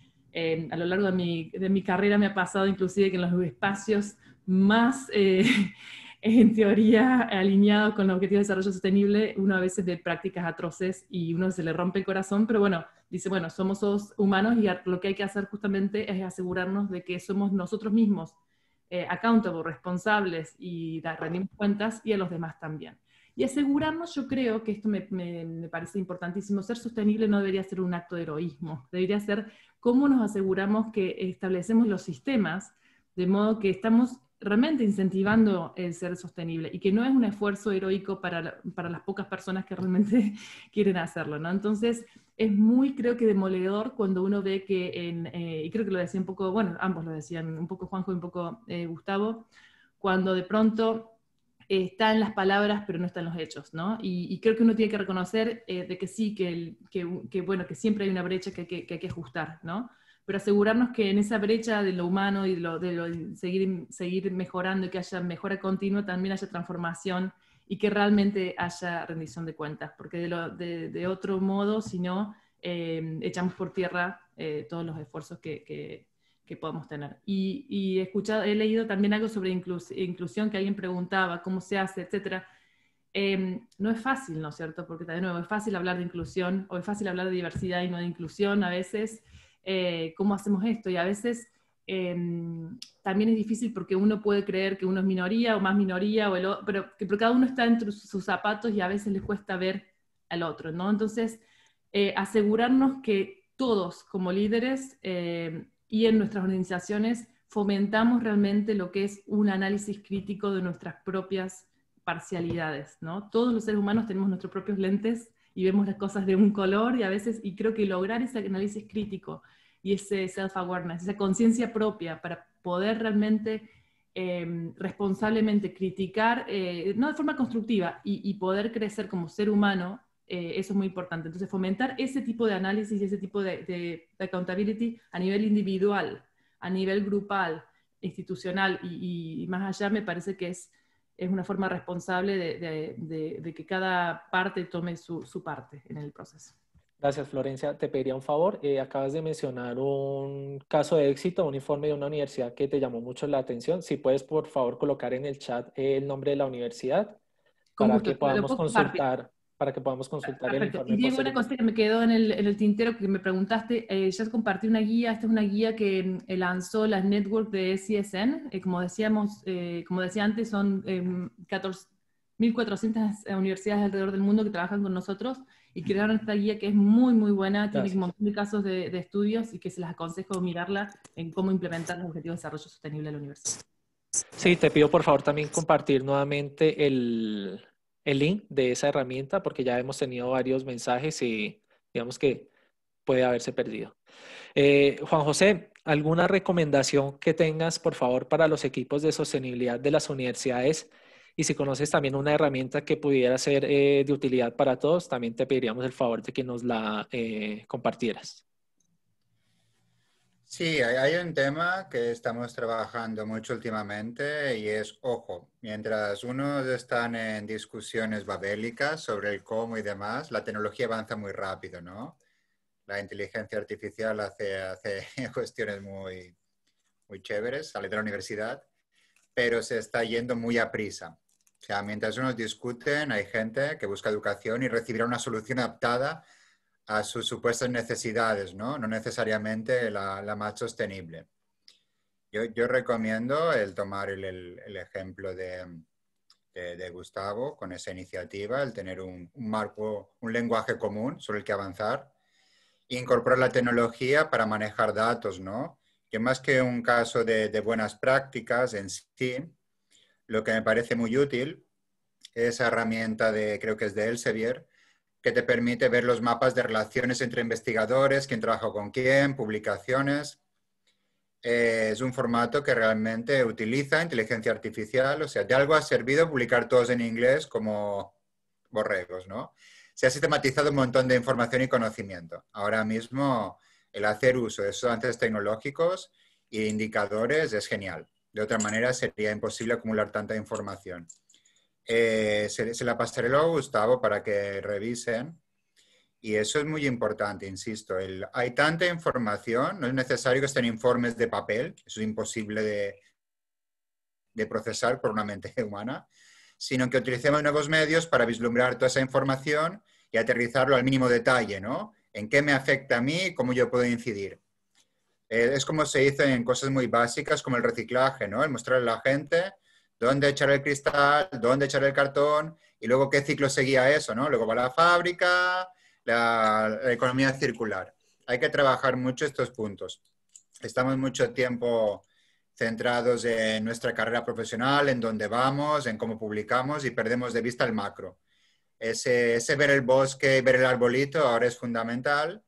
a lo largo de mi carrera me ha pasado inclusive que en los espacios más, en teoría, alineados con los objetivos de desarrollo sostenible, uno a veces ve prácticas atroces y uno se le rompe el corazón, pero bueno, dice, bueno, somos todos humanos y lo que hay que hacer justamente es asegurarnos de que somos nosotros mismos accountable, responsables y rendimos cuentas y a los demás también. Y asegurarnos, yo creo que esto me parece importantísimo, ser sostenible no debería ser un acto de heroísmo, debería ser cómo nos aseguramos que establecemos los sistemas de modo que estamos realmente incentivando el ser sostenible y que no es un esfuerzo heroico para las pocas personas que realmente quieren hacerlo, ¿no? Entonces, es muy, creo que demoledor cuando uno ve que, y creo que lo decía un poco, bueno, ambos lo decían, un poco Juanjo y un poco Gustavo, cuando de pronto está en las palabras pero no está en los hechos, ¿no? Y creo que uno tiene que reconocer de que sí, bueno, que siempre hay una brecha que hay que ajustar, ¿no? Pero asegurarnos que en esa brecha de lo humano y de seguir mejorando y que haya mejora continua, también haya transformación y que realmente haya rendición de cuentas, porque de otro modo, si no, echamos por tierra todos los esfuerzos que podemos tener. Y he leído también algo sobre inclusión, que alguien preguntaba cómo se hace, etcétera. No es fácil, ¿no es cierto? Porque de nuevo, es fácil hablar de inclusión, o es fácil hablar de diversidad y no de inclusión a veces. ¿Cómo hacemos esto? Y a veces también es difícil porque uno puede creer que uno es minoría o más minoría, pero cada uno está entre sus zapatos y a veces les cuesta ver al otro, ¿no? Entonces, asegurarnos que todos como líderes y en nuestras organizaciones fomentamos realmente lo que es un análisis crítico de nuestras propias parcialidades, ¿no? Todos los seres humanos tenemos nuestros propios lentes y vemos las cosas de un color y creo que lograr ese análisis crítico y ese self-awareness, esa conciencia propia para poder realmente responsablemente criticar, no de forma constructiva, y poder crecer como ser humano, eso es muy importante. Entonces fomentar ese tipo de análisis y ese tipo de accountability a nivel individual, a nivel grupal, institucional y más allá me parece que es una forma responsable de que cada parte tome su parte en el proceso. Gracias, Florencia. Te pediría un favor. Acabas de mencionar un caso de éxito, un informe de una universidad que te llamó mucho la atención. Si puedes, por favor, colocar en el chat el nombre de la universidad para que podamos consultar. Para que podamos consultar el informe. Y Diego, una cosa que me quedó en el tintero que me preguntaste, ya compartí una guía, esta es una guía que lanzó la network de CSN, como decía antes, son 1.400 universidades alrededor del mundo que trabajan con nosotros y crearon esta guía que es muy, muy buena, tiene un montón de casos de estudios y que se las aconsejo mirarla en cómo implementar los objetivos de desarrollo sostenible de la universidad. Sí, te pido por favor también compartir nuevamente el link de esa herramienta porque ya hemos tenido varios mensajes y digamos que puede haberse perdido. Juan José, ¿alguna recomendación que tengas por favor para los equipos de sostenibilidad de las universidades? Y si conoces también una herramienta que pudiera ser de utilidad para todos, también te pediríamos el favor de que nos la compartieras. Sí, hay un tema que estamos trabajando mucho últimamente y es, ojo, mientras unos están en discusiones babélicas sobre el cómo y demás, la tecnología avanza muy rápido, ¿no? La inteligencia artificial hace cuestiones muy chéveres, sale de la universidad, pero se está yendo muy a prisa. O sea, mientras unos discuten, hay gente que busca educación y recibirá una solución adaptada a sus supuestas necesidades, ¿no? No necesariamente la más sostenible. Yo recomiendo el tomar el ejemplo de Gustavo con esa iniciativa, el tener un marco, un lenguaje común sobre el que avanzar, e incorporar la tecnología para manejar datos, ¿no? Que más que un caso de buenas prácticas en sí, lo que me parece muy útil es esa herramienta creo que es de Elsevier, que te permite ver los mapas de relaciones entre investigadores, quién trabaja con quién, publicaciones. Es un formato que realmente utiliza inteligencia artificial, o sea, de algo ha servido publicar todos en inglés como borregos, ¿no? Se ha sistematizado un montón de información y conocimiento. Ahora mismo el hacer uso de esos avances tecnológicos e indicadores es genial. De otra manera sería imposible acumular tanta información. Se la pasaré luego a Gustavo para que revisen. Y eso es muy importante, insisto. Hay tanta información, no es necesario que estén informes de papel, eso es imposible de procesar por una mente humana, sino que utilicemos nuevos medios para vislumbrar toda esa información y aterrizarlo al mínimo detalle, ¿no? ¿En qué me afecta a mí? ¿Cómo yo puedo incidir? Es como se dice en cosas muy básicas como el reciclaje, ¿no? El mostrarle a la gente dónde echar el cristal, dónde echar el cartón y luego qué ciclo seguía eso, ¿no? Luego va a la fábrica, la economía circular. Hay que trabajar mucho estos puntos. Estamos mucho tiempo centrados en nuestra carrera profesional, en dónde vamos, en cómo publicamos y perdemos de vista el macro. Ese ver el bosque, ver el arbolito ahora es fundamental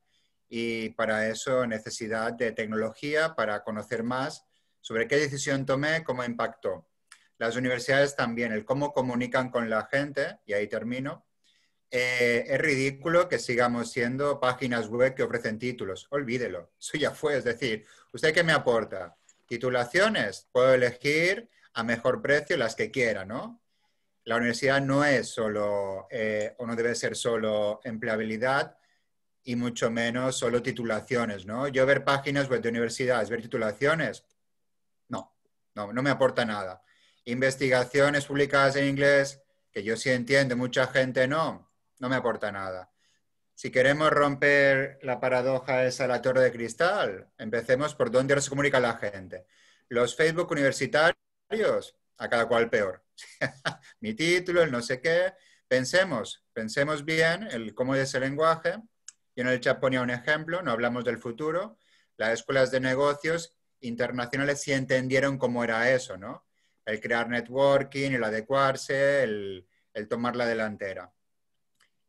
y para eso necesidad de tecnología para conocer más sobre qué decisión tomé, cómo impactó. Las universidades también, el cómo comunican con la gente, y ahí termino. Es ridículo que sigamos siendo páginas web que ofrecen títulos. Olvídelo, eso ya fue. Es decir, ¿usted qué me aporta? ¿Titulaciones? Puedo elegir a mejor precio las que quiera, ¿no? La universidad no es solo, o no debe ser solo empleabilidad y mucho menos solo titulaciones, ¿no? Yo ver páginas web de universidades, ver titulaciones, no me aporta nada. Investigaciones publicadas en inglés, que yo sí entiendo, mucha gente no me aporta nada. Si queremos romper la paradoja esa de la torre de cristal, empecemos por dónde se comunica la gente. Los Facebook universitarios, a cada cual peor. Mi título, el no sé qué. Pensemos bien el cómo es ese lenguaje. Yo en el chat ponía un ejemplo, no hablamos del futuro. Las escuelas de negocios internacionales sí entendieron cómo era eso, ¿no? El crear networking, el adecuarse, el tomar la delantera.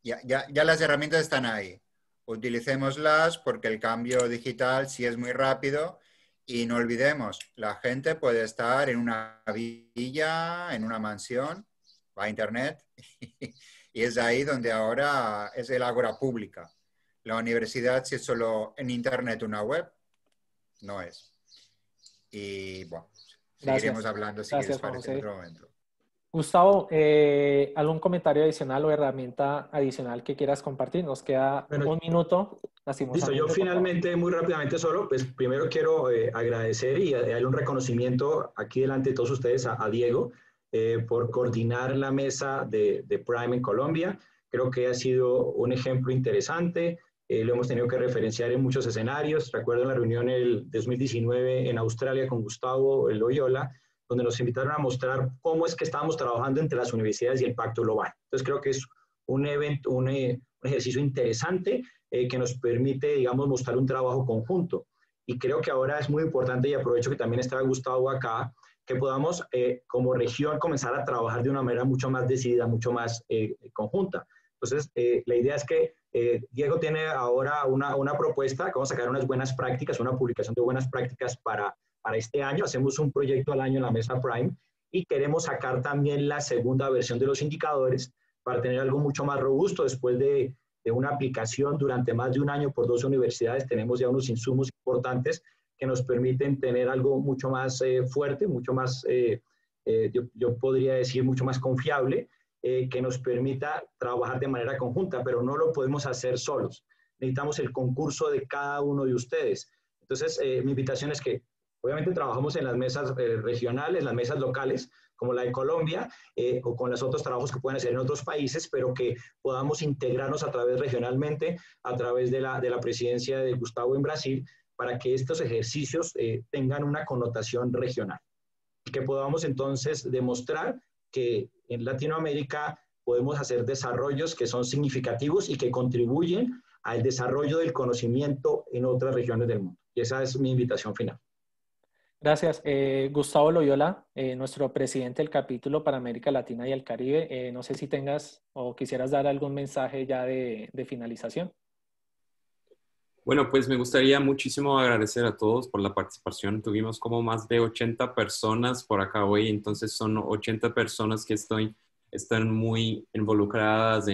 Ya las herramientas están ahí. Utilicémoslas porque el cambio digital sí es muy rápido y no olvidemos, la gente puede estar en una villa, en una mansión, va a internet y es ahí donde ahora es el ágora pública. La universidad, si es solo en internet una web, no es. Y bueno, seguiremos hablando si quieres parecer en otro momento. Gustavo, ¿algún comentario adicional o herramienta adicional que quieras compartir? Nos queda un minuto. Listo, yo finalmente, muy rápidamente solo, pues primero quiero agradecer y darle un reconocimiento aquí delante de todos ustedes a Diego por coordinar la mesa de Prime en Colombia. Creo que ha sido un ejemplo interesante. Lo hemos tenido que referenciar en muchos escenarios. Recuerdo la reunión el 2019 en Australia con Gustavo Loyola, donde nos invitaron a mostrar cómo es que estábamos trabajando entre las universidades y el Pacto Global. Entonces creo que es un evento, un ejercicio interesante que nos permite, digamos, mostrar un trabajo conjunto. Y creo que ahora es muy importante, y aprovecho que también está Gustavo acá, que podamos como región comenzar a trabajar de una manera mucho más decidida, mucho más conjunta. Entonces, la idea es que Diego tiene ahora una propuesta, que vamos a sacar unas buenas prácticas, una publicación de buenas prácticas para este año. Hacemos un proyecto al año en la mesa Prime y queremos sacar también la segunda versión de los indicadores para tener algo mucho más robusto. Después de una aplicación durante más de un año por 2 universidades, tenemos ya unos insumos importantes que nos permiten tener algo mucho más fuerte, mucho más, yo podría decir, mucho más confiable, que nos permita trabajar de manera conjunta, pero no lo podemos hacer solos. Necesitamos el concurso de cada uno de ustedes. Entonces, mi invitación es que obviamente trabajamos en las mesas regionales, las mesas locales, como la de Colombia, o con los otros trabajos que pueden hacer en otros países, pero que podamos integrarnos a través regionalmente, a través de la presidencia de Gustavo en Brasil, para que estos ejercicios tengan una connotación regional. Y que podamos entonces demostrar que en Latinoamérica podemos hacer desarrollos que son significativos y que contribuyen al desarrollo del conocimiento en otras regiones del mundo. Y esa es mi invitación final. Gracias. Gustavo Loyola, nuestro presidente del capítulo para América Latina y el Caribe. No sé si tengas o quisieras dar algún mensaje ya de finalización. Bueno, pues me gustaría muchísimo agradecer a todos por la participación. Tuvimos como más de 80 personas por acá hoy, entonces son 80 personas que están muy involucradas,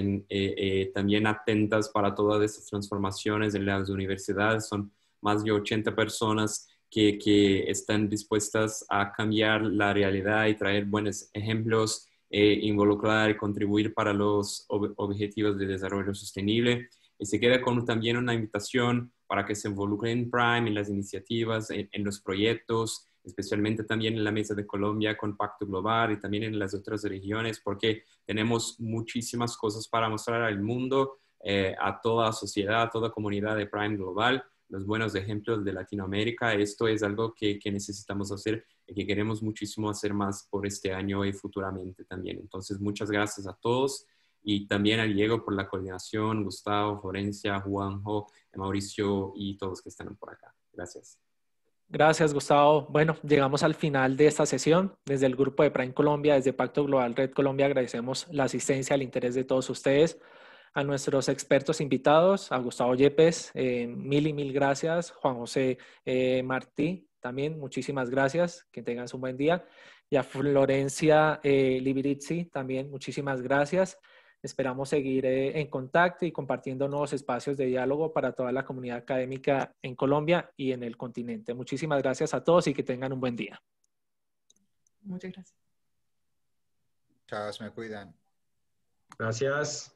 también atentas para todas estas transformaciones en las universidades. Son más de 80 personas que están dispuestas a cambiar la realidad y traer buenos ejemplos, involucrar y contribuir para los objetivos de desarrollo sostenible. Y se queda con también una invitación para que se involucren en Prime, en las iniciativas, en los proyectos, especialmente también en la Mesa de Colombia con Pacto Global y también en las otras regiones, porque tenemos muchísimas cosas para mostrar al mundo, a toda sociedad, a toda comunidad de Prime Global, los buenos ejemplos de Latinoamérica. Esto es algo que necesitamos hacer y que queremos muchísimo hacer más por este año y futuramente también. Entonces, muchas gracias a todos. Y también a Diego por la coordinación, Gustavo, Florencia, Juanjo, Mauricio y todos que están por acá. Gracias. Gracias, Gustavo. Bueno, llegamos al final de esta sesión. Desde el grupo de Prime Colombia, desde Pacto Global Red Colombia, agradecemos la asistencia, el interés de todos ustedes, a nuestros expertos invitados, a Gustavo Yepes, mil gracias. Juan José Martí, también muchísimas gracias. Que tengan un buen día. Y a Florencia Libirizzi, también muchísimas gracias. Esperamos seguir en contacto y compartiendo nuevos espacios de diálogo para toda la comunidad académica en Colombia y en el continente. Muchísimas gracias a todos y que tengan un buen día. Muchas gracias. Chao, me cuidan. Gracias.